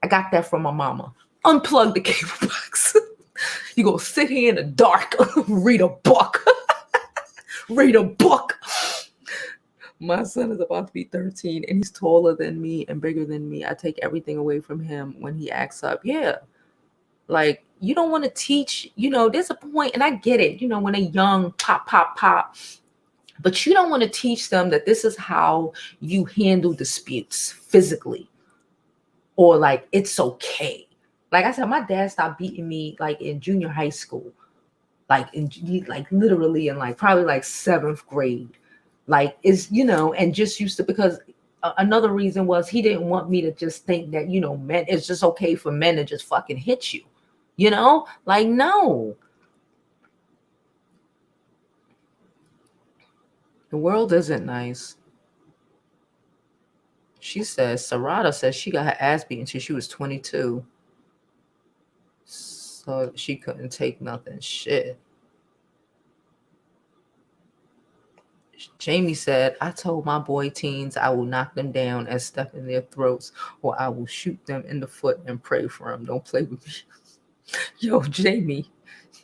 Speaker 1: I got that from my mama. Unplug the cable box. You go sit here in the dark, read a book. Read a book. My son is about to be 13, and he's taller than me and bigger than me. I take everything away from him when he acts up. Yeah. Like, you don't want to teach, there's a point, and I get it, when they're young, pop, pop, pop. But you don't want to teach them that this is how you handle disputes physically, or like, it's okay. Like I said, my dad stopped beating me like in junior high school. like literally in like probably like seventh grade. Like is and just used to, because another reason was he didn't want me to just think that men, it's just okay for men to just fucking hit you, like no. The world isn't nice. She says, Sarada says she got her ass beat until she was 22. So she couldn't take nothing. Shit. Jamie said, I told my boy teens I will knock them down and step in their throats, or I will shoot them in the foot and pray for them. Don't play with me. Yo, Jamie.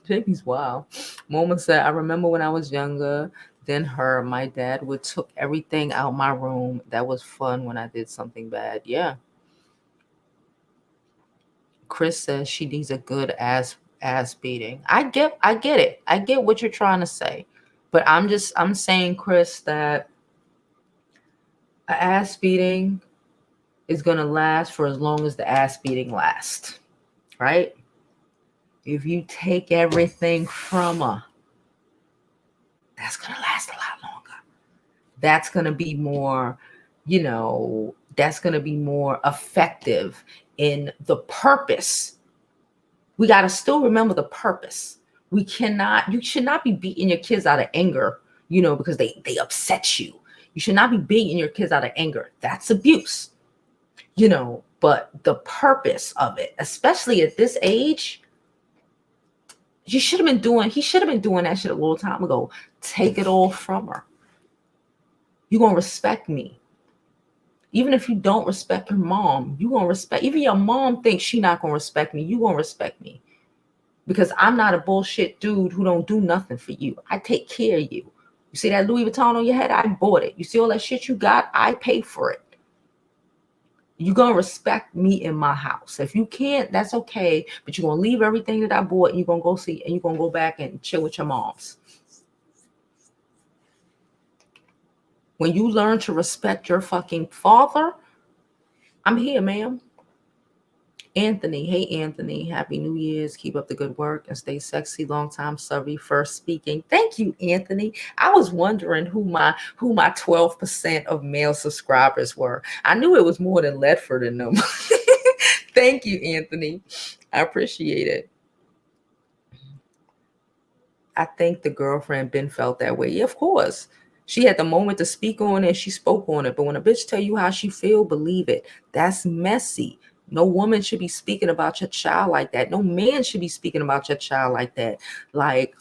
Speaker 1: Jamie's wild. Moma said, I remember when I was younger than her, my dad would took everything out my room. That was fun when I did something bad. Yeah. Chris says she needs a good ass beating. I get it. I get what you're trying to say. But I'm saying, Chris, that an ass beating is gonna last for as long as the ass beating lasts. Right? If you take everything from her, that's gonna last a lot longer. That's gonna be more, that's gonna be more effective in the purpose. We gotta still remember the purpose. You should not be beating your kids out of anger, because they upset you. You should not be beating your kids out of anger. That's abuse, but the purpose of it, especially at this age, he should have been doing that shit a little time ago. Take it all from her. You're gonna respect me. Even if you don't respect your mom, you gonna respect. Even your mom thinks she not gonna respect me. You gonna respect me. Because I'm not a bullshit dude who don't do nothing for you. I take care of you. You see that Louis Vuitton on your head? I bought it. You see all that shit you got? I pay for it. You're going to respect me in my house. If you can't, that's okay. But you're going to leave everything that I bought and you're going to go see, and you're going to go back and chill with your moms. When you learn to respect your fucking father, I'm here, ma'am. Anthony, hey Anthony, happy New Year's. Keep up the good work and stay sexy. Long time sorry first speaking. Thank you, Anthony. I was wondering who my 12% of male subscribers were. I knew it was more than Ledford and them. Thank you, Anthony. I appreciate it. I think the girlfriend Ben felt that way. Yeah, of course. She had the moment to speak on it. She spoke on it. But when a bitch tell you how she feel, believe it. That's messy. No woman should be speaking about your child like that. No man should be speaking about your child like that. Like,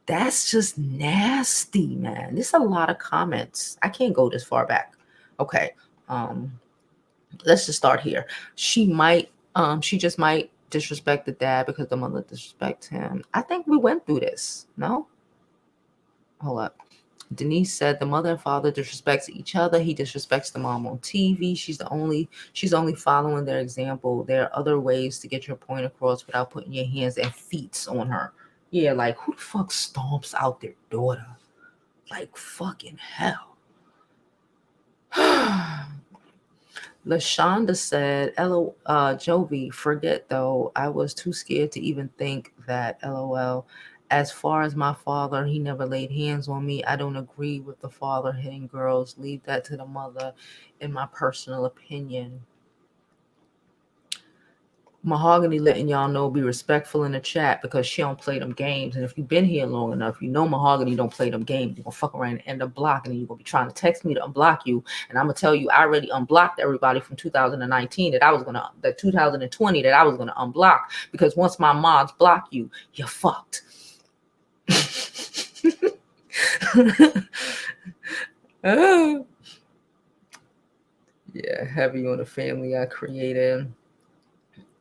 Speaker 1: that's just nasty, man. There's a lot of comments. I can't go this far back. Okay. Let's just start here. She just might disrespect the dad because the mother disrespects him. I think we went through this. No? Hold up. Denise said the mother and father disrespects each other. He disrespects the mom on TV. She's only following their example. There are other ways to get your point across without putting your hands and feet on her. Yeah, like who the fuck stomps out their daughter? Like fucking hell. LaShonda said, Jovi, forget though. I was too scared to even think that. LOL. As far as my father, he never laid hands on me. I don't agree with the father hitting girls. Leave that to the mother, in my personal opinion. Mahogany letting y'all know, be respectful in the chat because she don't play them games. And if you've been here long enough, you know Mahogany don't play them games. You're going to fuck around and end up blocking, and you're going to be trying to text me to unblock you. And I'm going to tell you, I already unblocked everybody from 2019 that 2020 that I was going to unblock, because once my mods block you, you're fucked. Oh. Yeah, heavy on the family I created.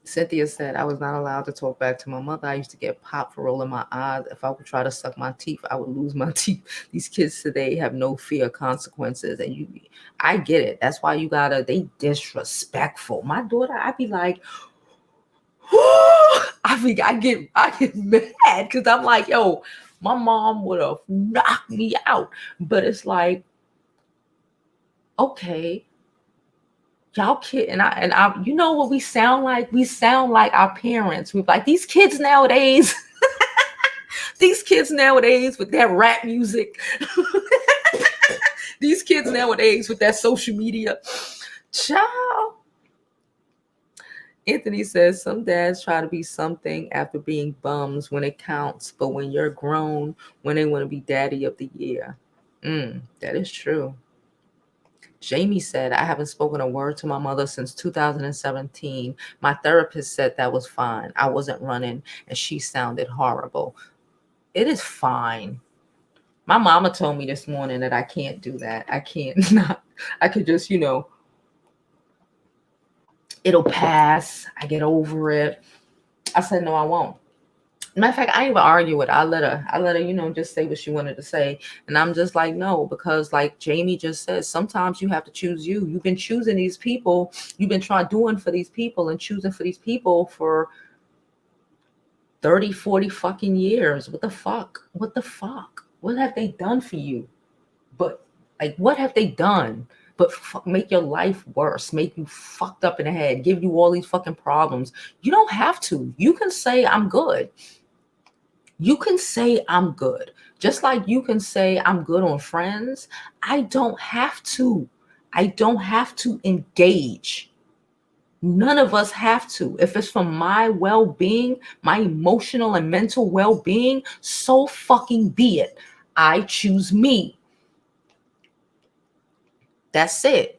Speaker 1: Cynthia said, I was not allowed to talk back to my mother. I used to get popped for rolling my eyes. If I would try to suck my teeth, I would lose my teeth. These kids today have no fear of consequences. And I get it. That's why they disrespectful. My daughter, I'd be like, I get mad because I'm like, yo, my mom would have knocked me out. But it's like, okay, y'all kid, and I, you know what we sound like? We sound like our parents. We're like, these kids nowadays, These kids nowadays with that rap music, these kids nowadays with that social media, child. Anthony says some dads try to be something after being bums when it counts, but when you're grown, when they want to be daddy of the year. That is true. Jamie said, I haven't spoken a word to my mother since 2017. My therapist said that was fine. I wasn't running, and she sounded horrible. It is fine. My mama told me this morning that I can't do that. I can't not. I could just, it'll pass. I get over it. I said, no, I won't. Matter of fact, I didn't even argue with her. I let her, just say what she wanted to say. And I'm just like, no, because like Jamie just said, sometimes you have to choose you. You've been choosing these people. You've been trying doing for these people and choosing for these people for 30, 40 fucking years. What the fuck? What the fuck? What have they done for you? But like, what have they done? But make your life worse, make you fucked up in the head, give you all these fucking problems. You don't have to. You can say, I'm good. You can say I'm good. Just like you can say I'm good on Friends. I don't have to. I don't have to engage. None of us have to. If it's for my well-being, my emotional and mental well-being, so fucking be it. I choose me. That's it.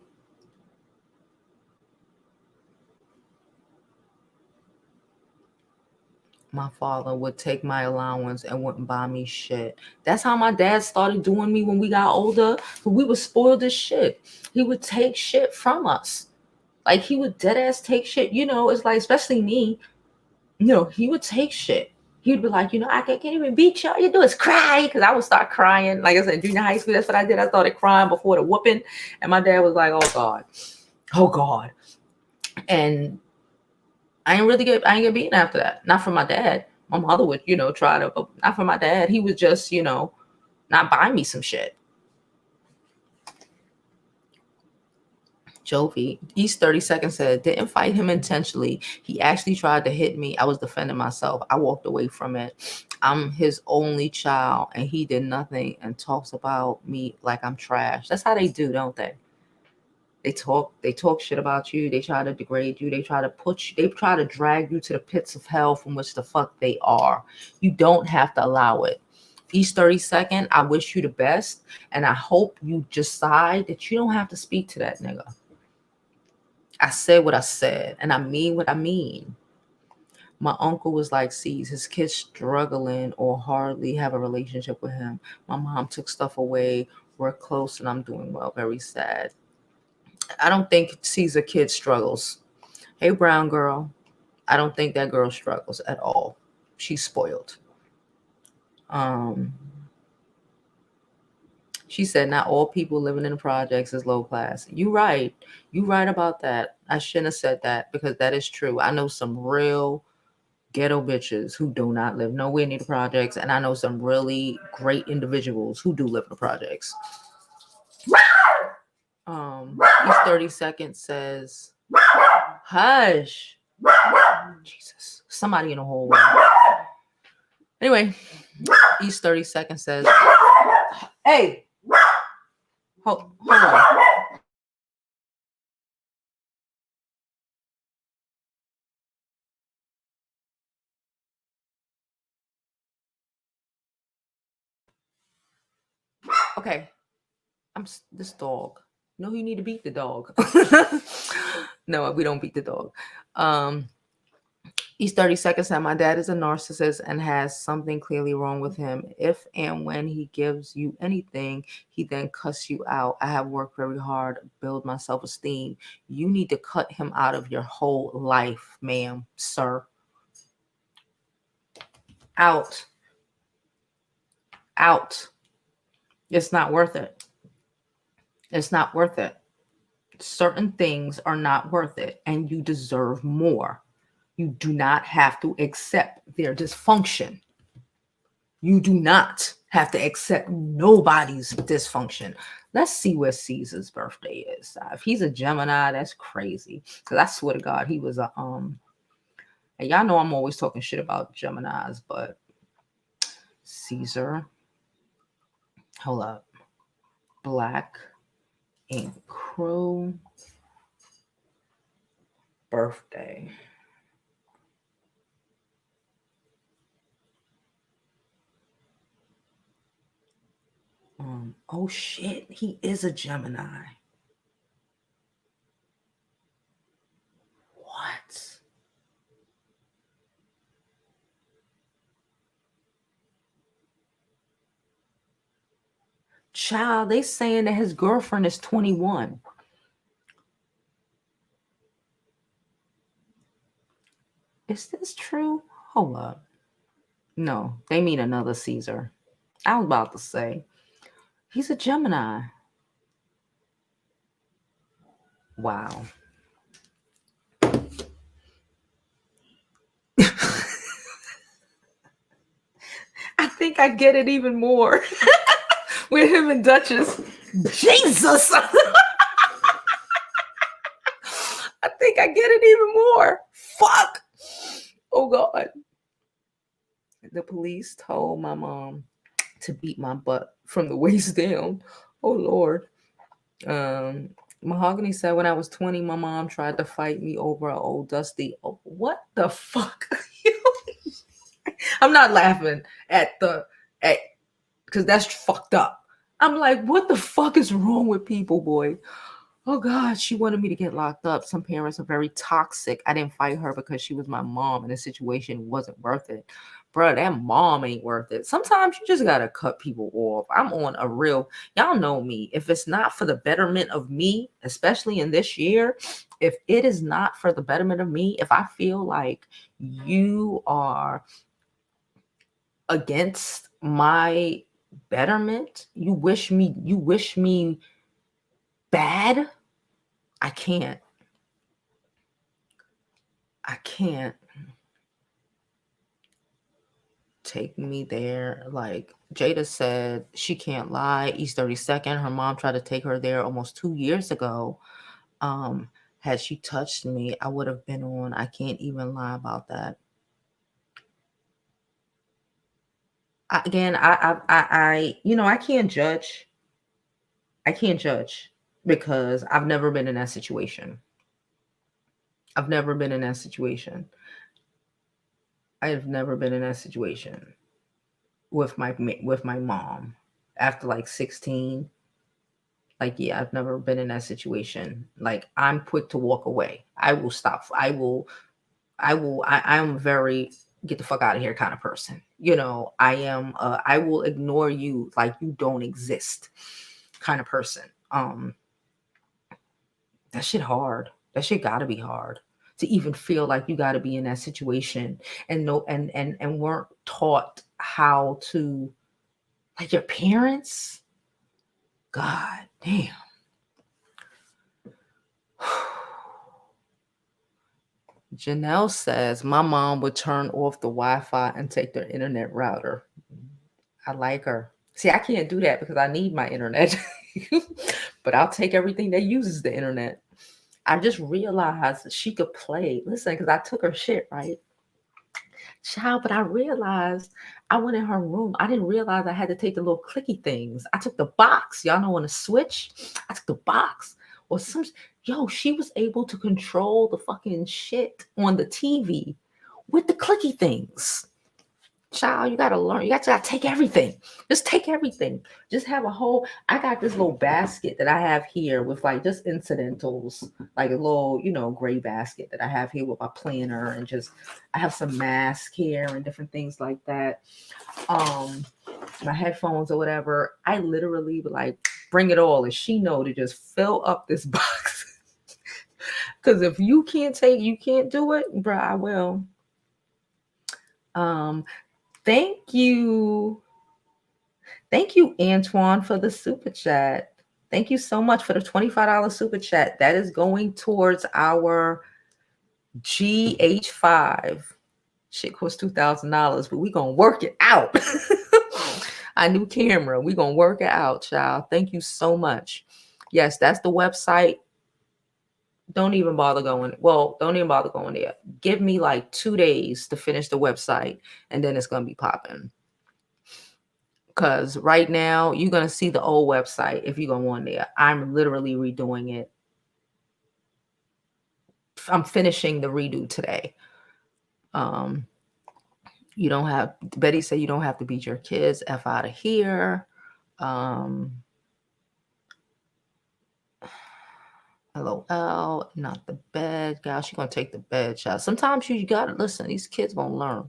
Speaker 1: My father would take my allowance and wouldn't buy me shit. That's how my dad started doing me when we got older. We were spoiled as shit. He would take shit from us. Like he would dead ass take shit. It's like, especially me, he would take shit. He would be like, I can't even beat you. All you do is cry. Because I would start crying. Like I said, junior high school, that's what I did. I started crying before the whooping. And my dad was like, oh God. Oh God. And I ain't get beaten after that. Not from my dad. My mother would, try to, but not from my dad. He would just, not buy me some shit. Jovi, East 32nd said, didn't fight him intentionally. He actually tried to hit me. I was defending myself. I walked away from it. I'm his only child, and he did nothing and talks about me like I'm trash. That's how they do, don't they? They talk shit about you. They try to degrade you. They try to drag you to the pits of hell from which the fuck they are. You don't have to allow it. East 32nd, I wish you the best, and I hope you decide that you don't have to speak to that nigga. I said what I said, and I mean what I mean. My uncle was like, sees his kids struggling or hardly have a relationship with him. My mom took stuff away. We're close, and I'm doing well. Very sad. I don't think Caesar kid struggles. Hey, brown girl. I don't think that girl struggles at all. She's spoiled. She said, not all people living in the projects is low class. You right. You right about that. I shouldn't have said that because that is true. I know some real ghetto bitches who do not live nowhere near the projects. And I know some really great individuals who do live in the projects. Each 30 seconds says, hush. Jesus. Somebody in the hallway. Anyway, each 30 seconds says, hey, hold on. Okay, I'm this dog. No, you need to beat the dog. No, we don't beat the dog. Each 30 seconds said, my dad is a narcissist and has something clearly wrong with him. If and when he gives you anything, he then cuss you out. I have worked very hard to build my self-esteem. You need to cut him out of your whole life, ma'am, sir. Out. Out. It's not worth it. It's not worth it. Certain things are not worth it, and you deserve more. You do not have to accept their dysfunction. You do not have to accept nobody's dysfunction. Let's see where Caesar's birthday is. If he's a Gemini, that's crazy. Because I swear to God, he was a and y'all know I'm always talking shit about Geminis, but Caesar. Hold up. Black and Crow birthday. Oh shit, he is a Gemini. What? Child, they saying that his girlfriend is 21. Is this true? Hold up. No, they mean another Caesar. I was about to say, he's a Gemini. Wow. I think I get it even more with him and Duchess. Jesus! I think I get it even more. Fuck! Oh God. The police told my mom to beat my butt from the waist down. Oh Lord. Mahogany said when I was 20, my mom tried to fight me over an old dusty. Oh, what the fuck? I'm not laughing at because that's fucked up. I'm like, what the fuck is wrong with people, boy? Oh God, she wanted me to get locked up. Some parents are very toxic. I didn't fight her because she was my mom and the situation wasn't worth it. Bruh, that mom ain't worth it. Sometimes you just gotta cut people off. I'm on a real, y'all know me. If it's not for the betterment of me, especially in this year, if it is not for the betterment of me, if I feel like you are against my betterment, you wish me bad, I can't. I can't. Take me there. Like Jada said, she can't lie. East 32nd, her mom tried to take her there almost 2 years ago. Had she touched me, I would have been on. I can't even lie about that. I can't judge. I can't judge because I've never been in that situation. I've never been in that situation. I've never been in that situation with my mom after like 16. Like, yeah, I've never been in that situation. Like, I'm quick to walk away. I will stop. I'm very get the fuck out of here kind of person. I am I will ignore you like you don't exist kind of person. That shit hard. That shit gotta be hard to even feel like you gotta be in that situation and know and weren't taught how to, like, your parents. God damn. Janelle says, my mom would turn off the Wi-Fi and take their internet router. I like her. See, I can't do that because I need my internet. But I'll take everything that uses the internet. I just realized that she could play. Listen, because I took her shit, right? Child, but I realized I went in her room. I didn't realize I had to take the little clicky things. I took the box. Y'all know on the switch? I took the box. Or some she was able to control the fucking shit on the TV with the clicky things. Child, you gotta learn. You gotta take everything. Just take everything. Just have a whole. I got this little basket that I have here with like just incidentals, like a little, gray basket that I have here with my planner and just I have some masks here and different things like that. My headphones or whatever. I literally would like bring it all, and she know to just fill up this box. Because if you can't do it, bruh, I will. Thank you. Thank you, Antoine, for the super chat. Thank you so much for the $25 super chat. That is going towards our GH5. Shit costs $2,000, but we're going to work it out. Our new camera. We're going to work it out, child. Thank you so much. Yes, that's the website. Don't even bother going. Well, don't even bother going there. Give me like 2 days to finish the website, and then it's going to be popping. because right now you're going to see the old website if you go on there. I'm literally redoing it. I'm finishing the redo today. You don't have, Betty said you don't have to beat your kids. F out of here. LOL, not the bed. Gosh, she's going to take the bed shot. Sometimes you got to listen. These kids going to learn.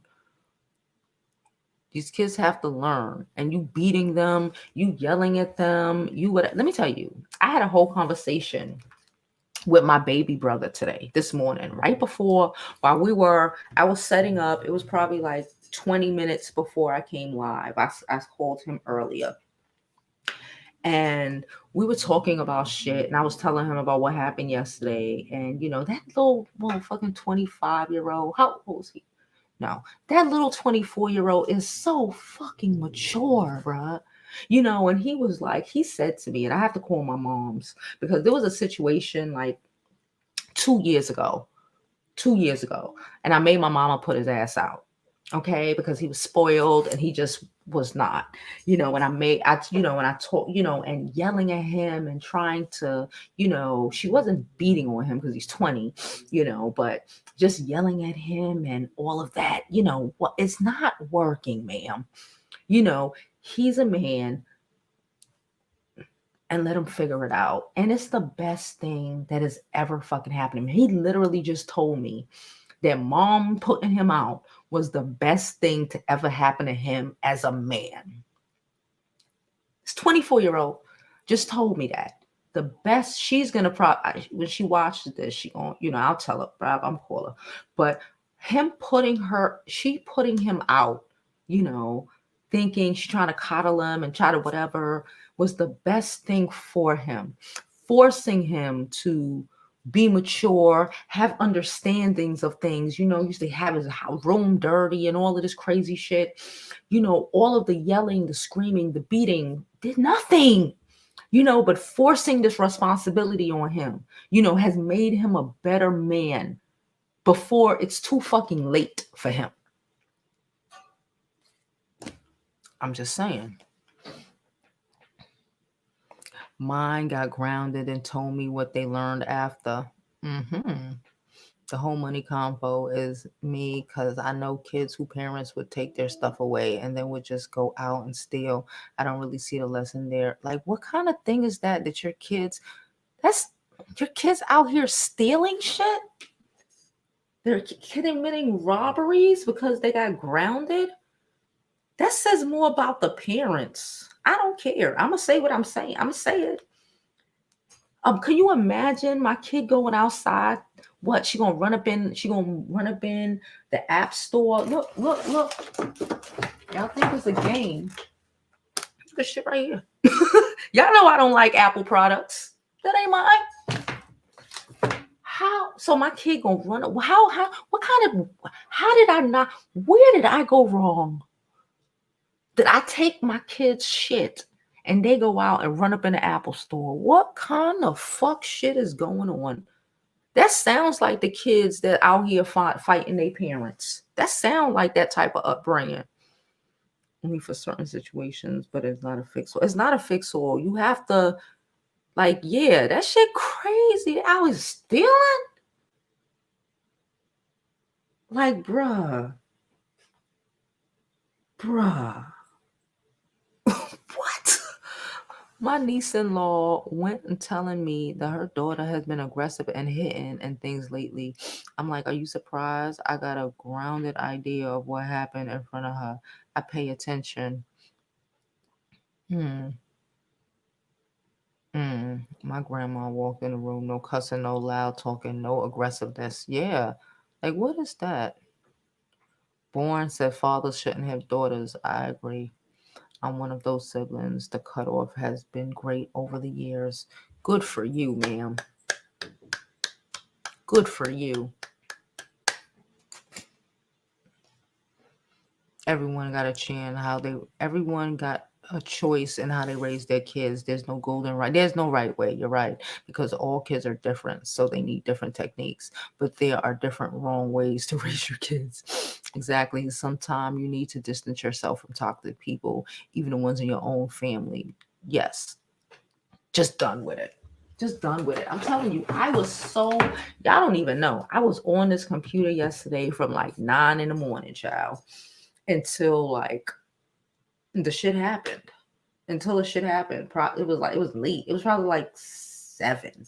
Speaker 1: These kids have to learn. And you beating them, you yelling at them. Let me tell you, I had a whole conversation with my baby brother today, this morning, right before, I was setting up. It was probably like 20 minutes before I came live. I called him earlier. And we were talking about shit, and I was telling him about what happened yesterday. And that little fucking 25-year-old, how old was he? No, that little 24-year-old is so fucking mature, bruh. And he was like, he said to me, and I have to call my mom's, because there was a situation like 2 years ago, and I made my mama put his ass out. Okay, because he was spoiled and he just was not, when I told, and yelling at him and trying to, she wasn't beating on him because he's 20, but just yelling at him and all of that, what, it's not working, ma'am. He's a man, and let him figure it out. And it's the best thing that has ever fucking happened to me. He literally just told me that mom putting him out was the best thing to ever happen to him as a man. This 24-year-old just told me that. The best, she's going to when she watches this, she going, I'll tell her, I'm call her. But she putting him out, thinking she's trying to coddle him and try to whatever, was the best thing for him. Forcing him to be mature, have understandings of things, used to have his room dirty and all of this crazy shit. All of the yelling, the screaming, the beating did nothing, but forcing this responsibility on him, has made him a better man before it's too fucking late for him. I'm just saying. Mine got grounded and told me what they learned after. The whole money combo is me, because I know kids who parents would take their stuff away and then would just go out and steal. I don't really see the lesson there. Like, what kind of thing is that your kids out here stealing shit? They're committing robberies because they got grounded? That says more about the parents. I don't care. I'm going to say what I'm saying. I'm going to say it. Can you imagine my kid going outside? What, she gonna run up in the app store? Look. Y'all think it's a game. Look at shit right here. Y'all know I don't like Apple products. That ain't mine. How? So my kid gonna run? Where did I go wrong? Did I take my kid's shit and they go out and run up in the Apple store? What kind of fuck shit is going on? That sounds like the kids that out here fighting their parents. That sounds like that type of upbringing. Only for certain situations, but it's not a fix-all. It's not a fix-all. You have to, that shit crazy. I was stealing? Like, bruh. What? My niece-in-law went and telling me that her daughter has been aggressive and hitting and things lately. I'm like, are you surprised? I got a grounded idea of what happened in front of her. I pay attention. My grandma walked in the room, no cussing, no loud talking, no aggressiveness. Yeah. Like, what is that? Born said fathers shouldn't have daughters. I agree. I'm one of those siblings. The cutoff has been great over the years. Good for you, ma'am. Good for you. Everyone got a chant. Everyone got a choice in how they raise their kids. There's no golden right. There's no right way. You're right, because all kids are different, so they need different techniques. But there are different wrong ways to raise your kids. Exactly. Sometimes you need to distance yourself from toxic people, even the ones in your own family. Yes, just done with it. Just done with it. I'm telling you, I was so, y'all don't even know. I was on this computer yesterday from like 9 in the morning, child, until like the shit happened. Until the shit happened. It was like, it was late. It was probably like 7.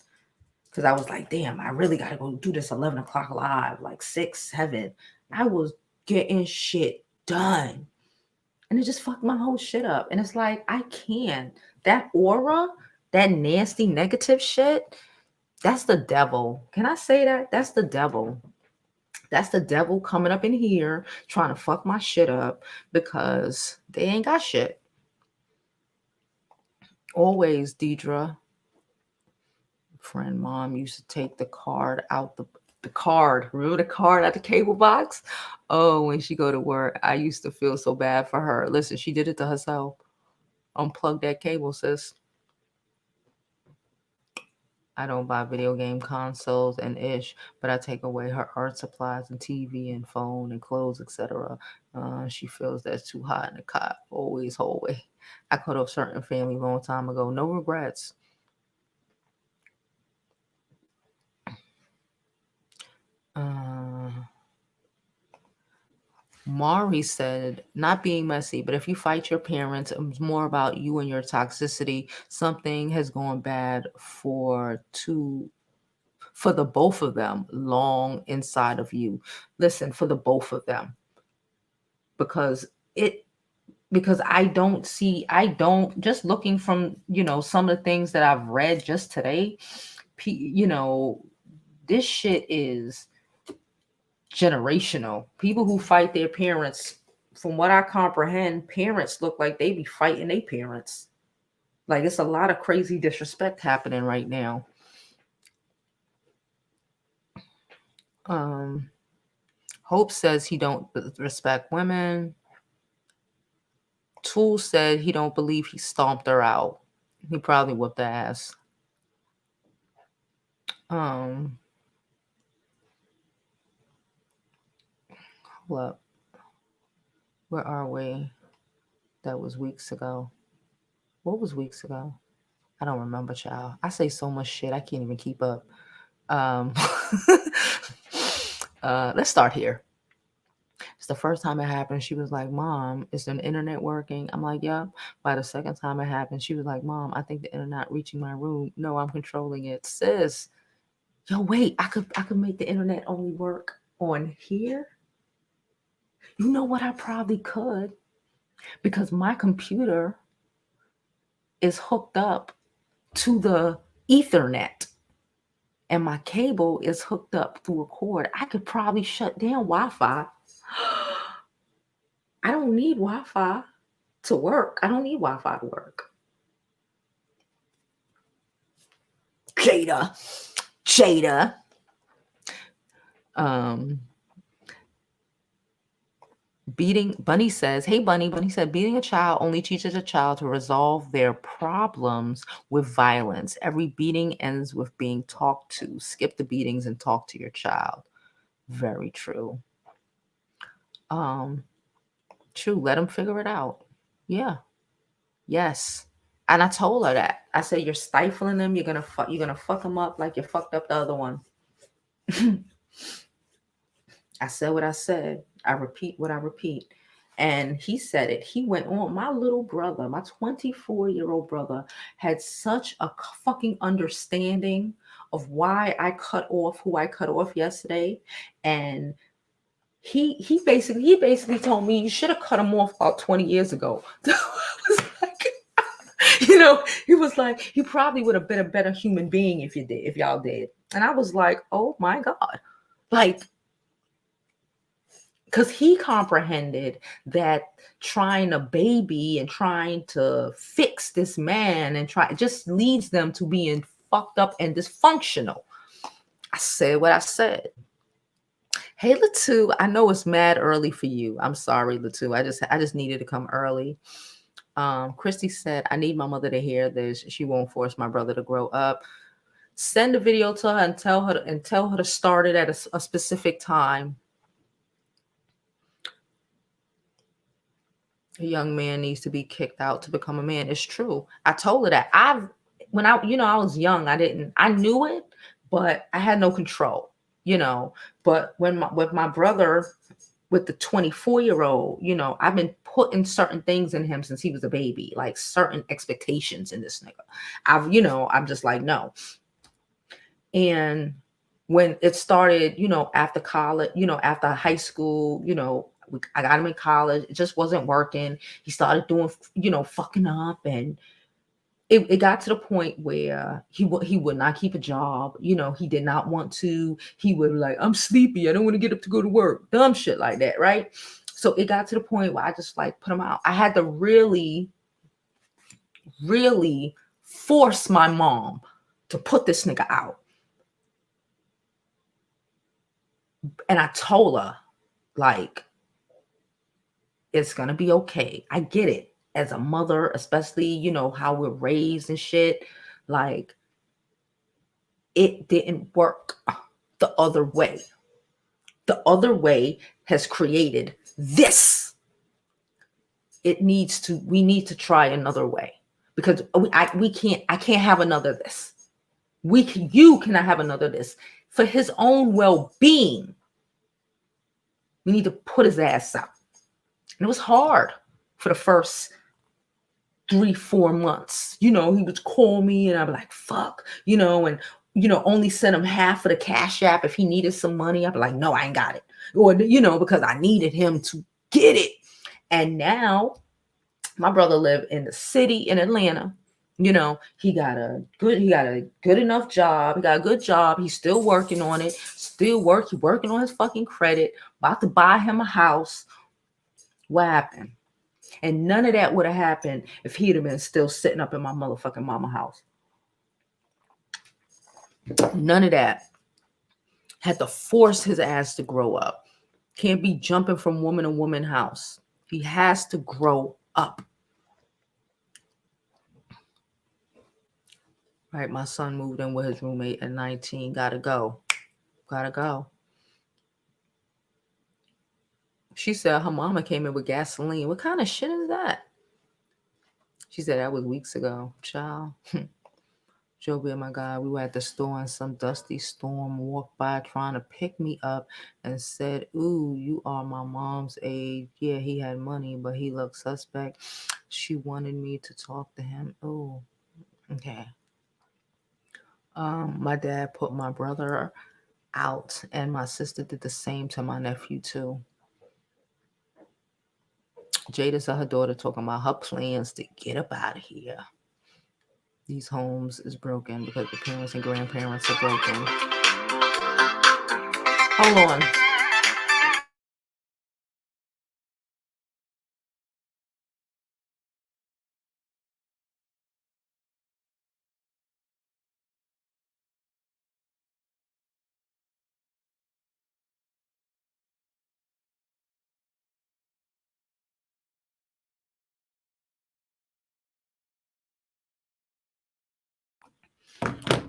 Speaker 1: Cause I was like, damn, I really gotta go do this 11 o'clock live, like 6, 7. I was getting shit done. And it just fucked my whole shit up. And it's like, I can't. That aura, that nasty negative shit, that's the devil. Can I say that? That's the devil. That's the devil coming up in here trying to fuck my shit up because they ain't got shit. Always, Deidre. Friend mom used to take the card out the card. Remember the card at the cable box? Oh, when she go to work, I used to feel so bad for her. Listen, she did it to herself. Unplug that cable, sis. I don't buy video game consoles and ish, but I take away her art supplies and TV and phone and clothes, etc. She feels that's too hot in the cot. Always hallway. I cut off certain family long time ago. No regrets. Uh, Mari said, not being messy, but if you fight your parents, it's more about you and your toxicity. Something has gone bad for the both of them long inside of you. Listen, for the both of them. Because it because I don't just looking from, some of the things that I've read just today, you know, this shit is generational. People who fight their parents, from what I comprehend, parents look like they be fighting their parents. Like it's a lot of crazy disrespect happening right now. Um, Hope says he don't respect women. Tool said he don't believe he stomped her out. He probably whooped the ass. Um, Hold up. Where are we? That was weeks ago. What was weeks ago? I don't remember, child. I say so much shit, I can't even keep up. Um, let's start here. It's the first time it happened. She was like, Mom, is the internet working? I'm like, Yep. By the second time it happened, she was like, Mom, I think the internet reaching my room. No, I'm controlling it. Sis, yo, wait, I could make the internet only work on here? You know what? I probably could, because my computer is hooked up to the Ethernet and my cable is hooked up through a cord. I could probably shut down Wi-Fi. I don't need Wi-Fi to work. I don't need Wi-Fi to work. Jada. Jada. Um, Beating Bunny says, hey Bunny said, beating a child only teaches a child to resolve their problems with violence. Every beating ends with being talked to. Skip the beatings and talk to your child. Very true. Um, True. Let them figure it out. Yeah. Yes. And I told her that. I said, you're stifling them. You're gonna fuck them up like you fucked up the other one. I said what I said. I repeat what I repeat. And he said it. He went on. My little brother, my 24-year-old brother, had such a fucking understanding of why I cut off who I cut off yesterday. And he basically told me, you should have cut him off about 20 years ago. I was like, he was like, he probably would have been a better human being if y'all did. And I was like, oh my God. Like, because he comprehended that trying to baby and trying to fix this man and try just leads them to being fucked up and dysfunctional. I said what I said. Hey Latu, I know it's mad early for you. I'm sorry, Latu. I just needed to come early. Christy said, I need my mother to hear this. She won't force my brother to grow up. Send a video to her and tell her to start it at a specific time. A young man needs to be kicked out to become a man. It's true. I told her that. When I was young, I knew it, but I had no control, But with my brother, with the 24-year-old, I've been putting certain things in him since he was a baby, like certain expectations in this nigga. I'm just like, no. And when it started, after college, after high school, I got him in college. It just wasn't working. He started doing, fucking up, and it got to the point where he would not keep a job. He did not want to. He would be like, I'm sleepy. I don't want to get up to go to work. Dumb shit like that, right? So it got to the point where I just like put him out. I had to really, really force my mom to put this nigga out. And I told her, like, it's going to be okay. I get it. As a mother, especially, how we're raised and shit, like, it didn't work the other way. The other way has created this. We need to try another way, because I can't have another this. You cannot have another this. For his own well-being, we need to put his ass out. And it was hard for the first 3-4 months. He would call me and I'd be like, fuck, and only send him half of the CashAPP if he needed some money. I'd be like, no, I ain't got it. Or, because I needed him to get it. And now my brother lived in the city in Atlanta. He got a good enough job. He got a good job. He's still working on it. He's working on his fucking credit. About to buy him a house. What happened? And none of that would have happened if he'd have been still sitting up in my motherfucking mama house. None of that. Had to force his ass to grow up. Can't be jumping from woman to woman house. He has to grow up. Right, my son moved in with his roommate at 19. Gotta go. She said her mama came in with gasoline. What kind of shit is that? She said that was weeks ago. Child. Jovi, oh my God, we were at the store and some dusty storm walked by trying to pick me up and said, ooh, you are my mom's age. Yeah, he had money, but he looked suspect. She wanted me to talk to him. Ooh, okay. My dad put my brother out and my sister did the same to my nephew too. Jada saw her daughter talking about her plans to get up out of here. These homes is broken because the parents and grandparents are broken. Hold on.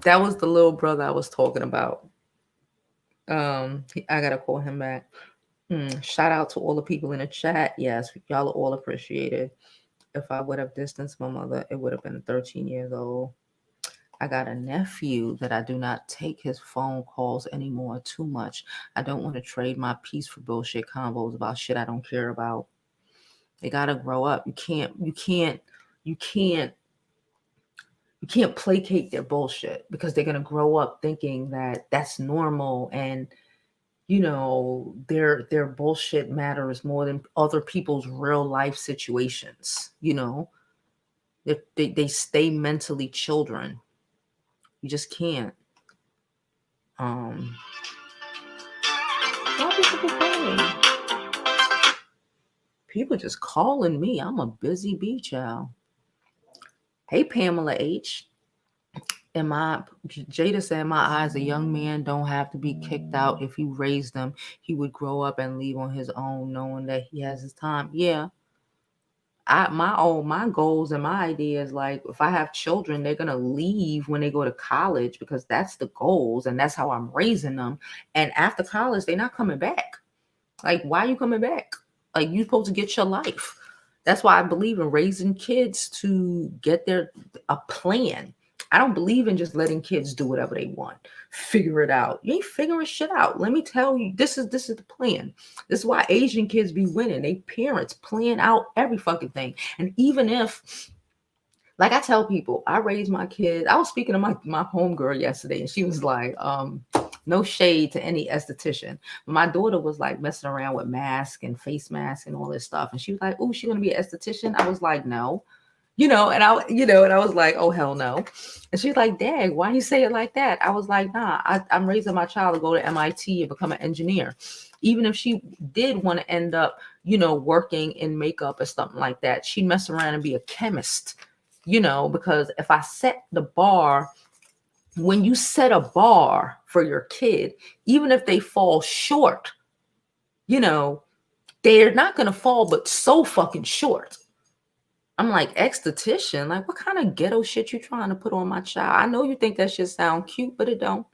Speaker 1: That was the little brother I was talking about. I gotta call him back. Shout out to all the people in the chat. Yes, y'all are all appreciated. If I would have distanced my mother, it would have been 13 years old. I got a nephew that I do not take his phone calls anymore too much. I don't want to trade my peace for bullshit combos about shit I don't care about. They gotta grow up. You can't placate their bullshit, because they're gonna grow up thinking that that's normal, and their bullshit matters more than other people's real life situations. They stay mentally children. You just can't. Why people calling? People just calling me. I'm a busy bee child. Hey, Pamela H. Jada said, in my eyes, a young man don't have to be kicked out. If you raise them, he would grow up and leave on his own, knowing that he has his time. Yeah. my goals and my ideas, like if I have children, they're gonna leave when they go to college because that's the goals and that's how I'm raising them. And after college, they're not coming back. Like, why are you coming back? Like, you supposed to get your life. That's why I believe in raising kids to get their a plan. I don't believe in just letting kids do whatever they want. Figure it out. You ain't figuring shit out. Let me tell you, this is the plan. This is why Asian kids be winning. They parents plan out every fucking thing. And even if, like I tell people, I raise my kids. I was speaking to my homegirl yesterday, and she was like, no shade to any esthetician. My daughter was like messing around with mask and face mask and all this stuff. And she was like, oh, she gonna be an esthetician? I was like, no. And I was like, oh hell no. And she's like, Dad, why you say it like that? I was like, nah, I'm raising my child to go to MIT and become an engineer. Even if she did want to end up, working in makeup or something like that, she'd mess around and be a chemist, because if I set the bar, when you set a bar for your kid, even if they fall short, they're not going to fall, but so fucking short. I'm like, esthetician? Like, what kind of ghetto shit you trying to put on my child? I know you think that shit sound cute, but it don't.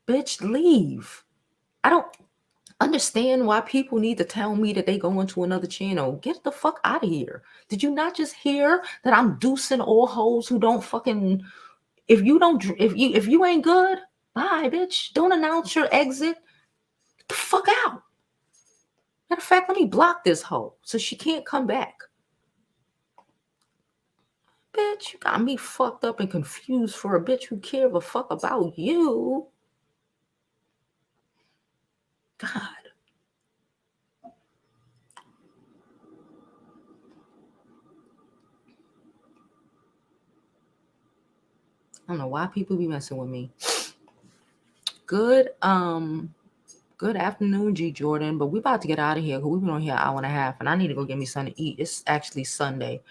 Speaker 1: Bitch, leave. I don't understand why people need to tell me that they go into another channel. Get the fuck out of here. Did you not just hear that I'm deucing all hoes who don't fucking... If you ain't good, bye, bitch. Don't announce your exit. Get the fuck out. Matter of fact, let me block this hoe so she can't come back. Bitch, you got me fucked up and confused for a bitch who cares a fuck about you. God. I don't know why people be messing with me. Good afternoon, G Jordan. But we about to get out of here because we've been on here an hour and a half, and I need to go get me something to eat. It's actually Sunday,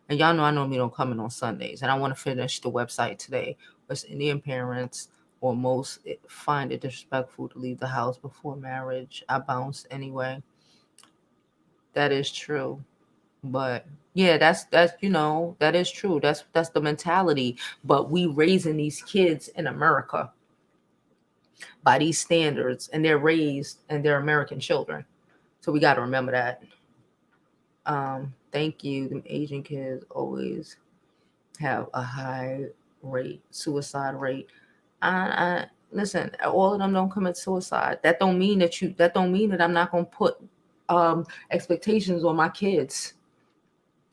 Speaker 1: and y'all know I normally don't come in on Sundays, and I want to finish the website today. West Indian parents or most find it disrespectful to leave the house before marriage. I bounce anyway. That is true. But yeah, that's that is true. That's the mentality. But we raising these kids in America by these standards, and they're raised and they're American children. So we got to remember that. Thank you. The Asian kids always have a high suicide rate. I listen, all of them don't commit suicide. That don't mean that I'm not gonna put expectations on my kids.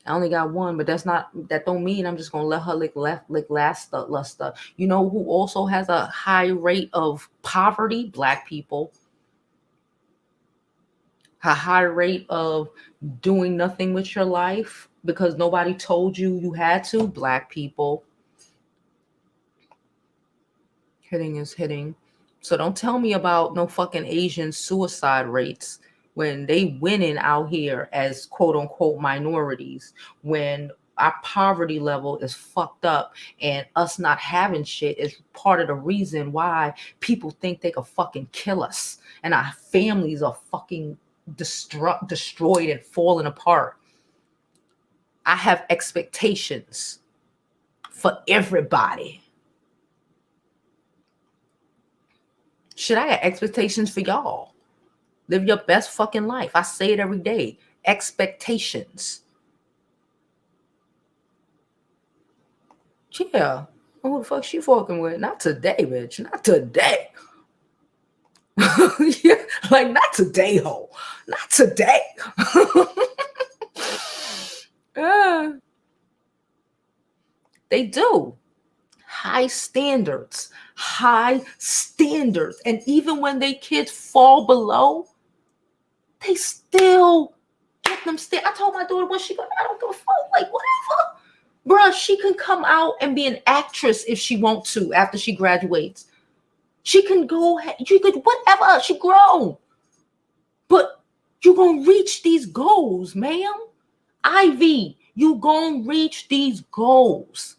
Speaker 1: I only got one, but that don't mean I'm just gonna let her lick luster. You know who also has a high rate of poverty? Black people. A high rate of doing nothing with your life because nobody told you had to? Black people. Hitting is hitting. So don't tell me about no fucking Asian suicide rates when they winning out here as quote unquote minorities, when our poverty level is fucked up and us not having shit is part of the reason why people think they could fucking kill us and our families are fucking destroyed and falling apart. I have expectations for everybody. Shit, I got expectations for y'all. Live your best fucking life. I say it every day. Expectations. Yeah. Who the fuck she fucking with? Not today, bitch. Not today. Yeah, like not today, ho. Not today. They do. High standards. And even when they kids fall below, they still get them still. I told my daughter when she go, I don't give a fuck, like whatever. Bruh, she can come out and be an actress if she wants to after she graduates. She can go, she could whatever, she grown. But you gonna reach these goals, ma'am. Ivy, you gonna reach these goals.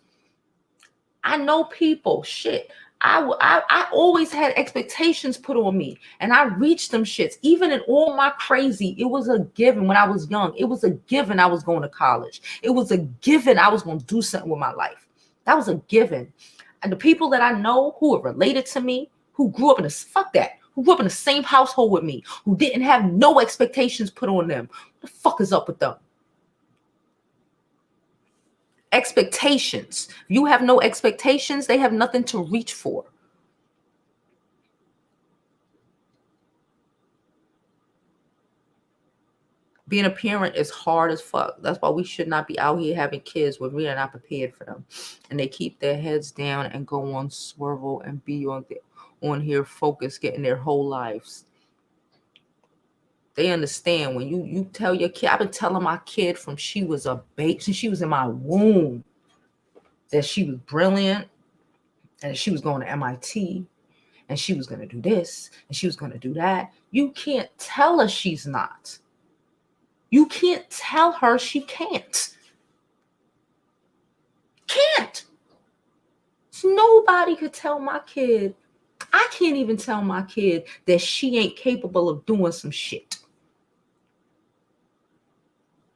Speaker 1: I know people, shit. I always had expectations put on me, and I reached them shits. Even in all my crazy, it was a given when I was young. It was a given I was going to college. It was a given I was going to do something with my life. That was a given. And the people that I know who are related to me, who grew up in who grew up in the same household with me, who didn't have no expectations put on them. What the fuck is up with them? Expectations. If you have no expectations, they have nothing to reach for. Being a parent is hard as fuck. That's why we should not be out here having kids when we are not prepared for them. And they keep their heads down and go on swivel and be on here focused, getting their whole lives. They understand when you tell your kid. I've been telling my kid from she was a baby, since she was in my womb, that she was brilliant and she was going to MIT and she was going to do this and she was going to do that. You can't tell her she's not. You can't tell her she can't. Can't. Nobody could tell my kid. I can't even tell my kid that she ain't capable of doing some shit.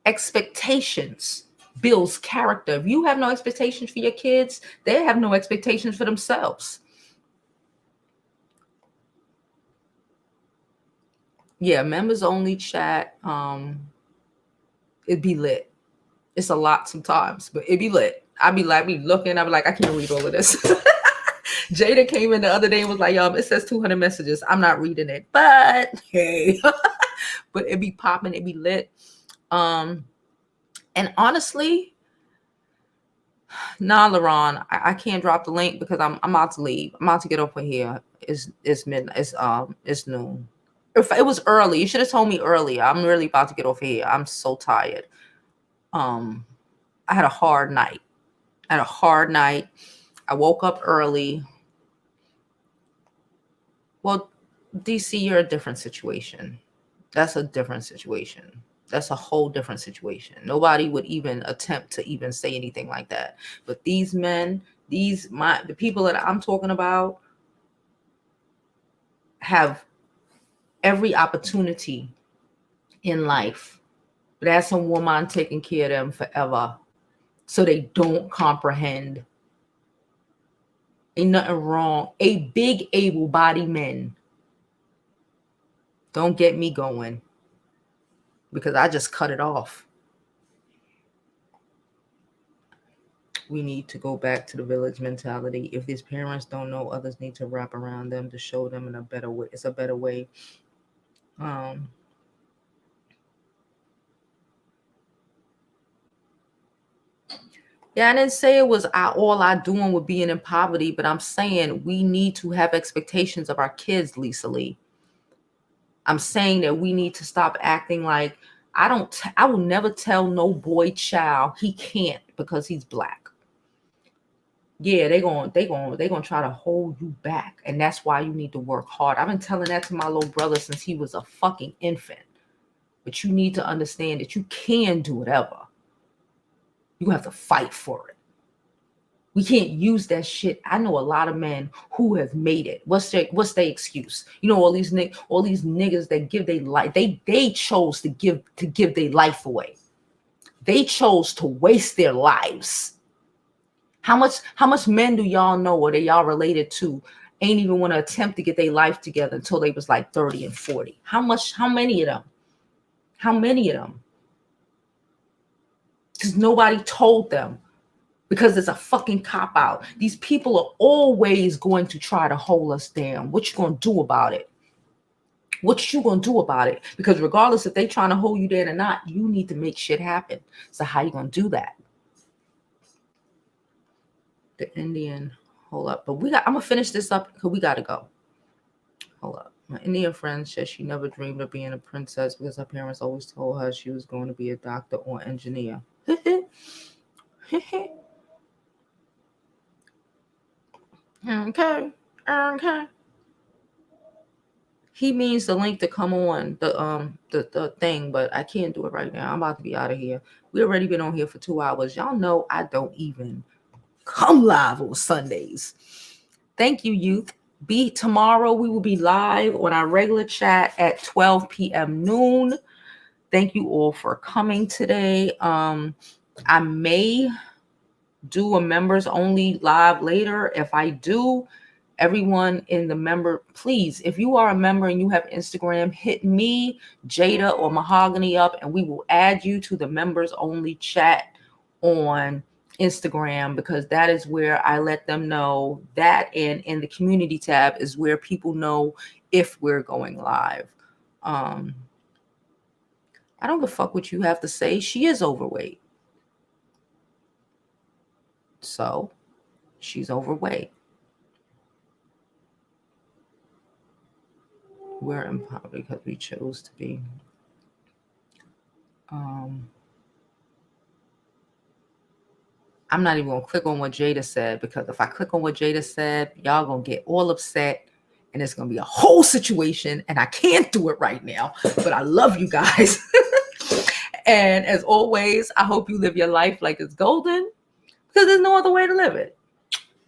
Speaker 1: Expectations builds character. If you have no expectations for your kids, they have no expectations for themselves. Yeah, members only chat. It'd be lit. It's a lot sometimes, but it'd be lit. I'd be looking, I'd be like, I can't read all of this. Jada came in the other day and was like, it says 200 messages. I'm not reading it, but hey. But it'd be popping, it'd be lit. And honestly, nah, LaRon, I can't drop the link because I'm about to leave. I'm about to get over here. It's midnight. It's noon. If it was early, you should have told me earlier. I'm really about to get over here. I'm so tired. I had a hard night. I woke up early. Well, DC, you're a different situation. That's a different situation. That's a whole different situation. Nobody would even attempt to even say anything like that. But these men, the people that I'm talking about have every opportunity in life. But that's a woman taking care of them forever. So they don't comprehend. Ain't nothing wrong. A big able-bodied men. Don't get me going. Because I just cut it off. We need to go back to the village mentality. If these parents don't know, others need to wrap around them to show them in a better way. It's a better way. Yeah, I didn't say it was all I doing with being in poverty, but I'm saying we need to have expectations of our kids, Lisa Lee. I'm saying that we need to stop acting like I will never tell no boy child he can't because he's black. Yeah, they're going to try to hold you back. And that's why you need to work hard. I've been telling that to my little brother since he was a fucking infant. But you need to understand that you can do whatever. You have to fight for it. We can't use that shit. I know a lot of men who have made it. What's their excuse? You know, all these niggas that give their life. They chose to give their life away. They chose to waste their lives. How much men do y'all know or that y'all related to ain't even want to attempt to get their life together until they was like 30 and 40? How many of them? How many of them? Because nobody told them. Because it's a fucking cop-out. These people are always going to try to hold us down. What you gonna do about it? What you gonna do about it? Because regardless if they trying to hold you down or not, you need to make shit happen. So how you gonna do that? The Indian, hold up. But I'm gonna finish this up because we gotta go. Hold up. My Indian friend says she never dreamed of being a princess because her parents always told her she was going to be a doctor or engineer. Okay. He means the link to come on the thing, but I can't do it right now. I'm about to be out of here. We already been on here for 2 hours. Y'all know I don't even come live on Sundays. Thank you, youth. Tomorrow we will be live on our regular chat at 12 p.m. noon. Thank you all for coming today. I may do a members only live later. If I do, everyone in the member, please, if you are a member and you have Instagram, hit me, Jada, or Mahogany up, and we will add you to the members only chat on Instagram, because that is where I let them know that, and in the community tab is where people know if we're going live. I don't give a fuck what you have to say. She is overweight. So she's overweight. We're empowered because we chose to be. I'm not even gonna click on what Jada said, because if I click on what Jada said, y'all gonna get all upset and it's gonna be a whole situation, and I can't do it right now, but I love you guys. And as always, I hope you live your life like it's golden, because there's no other way to live it.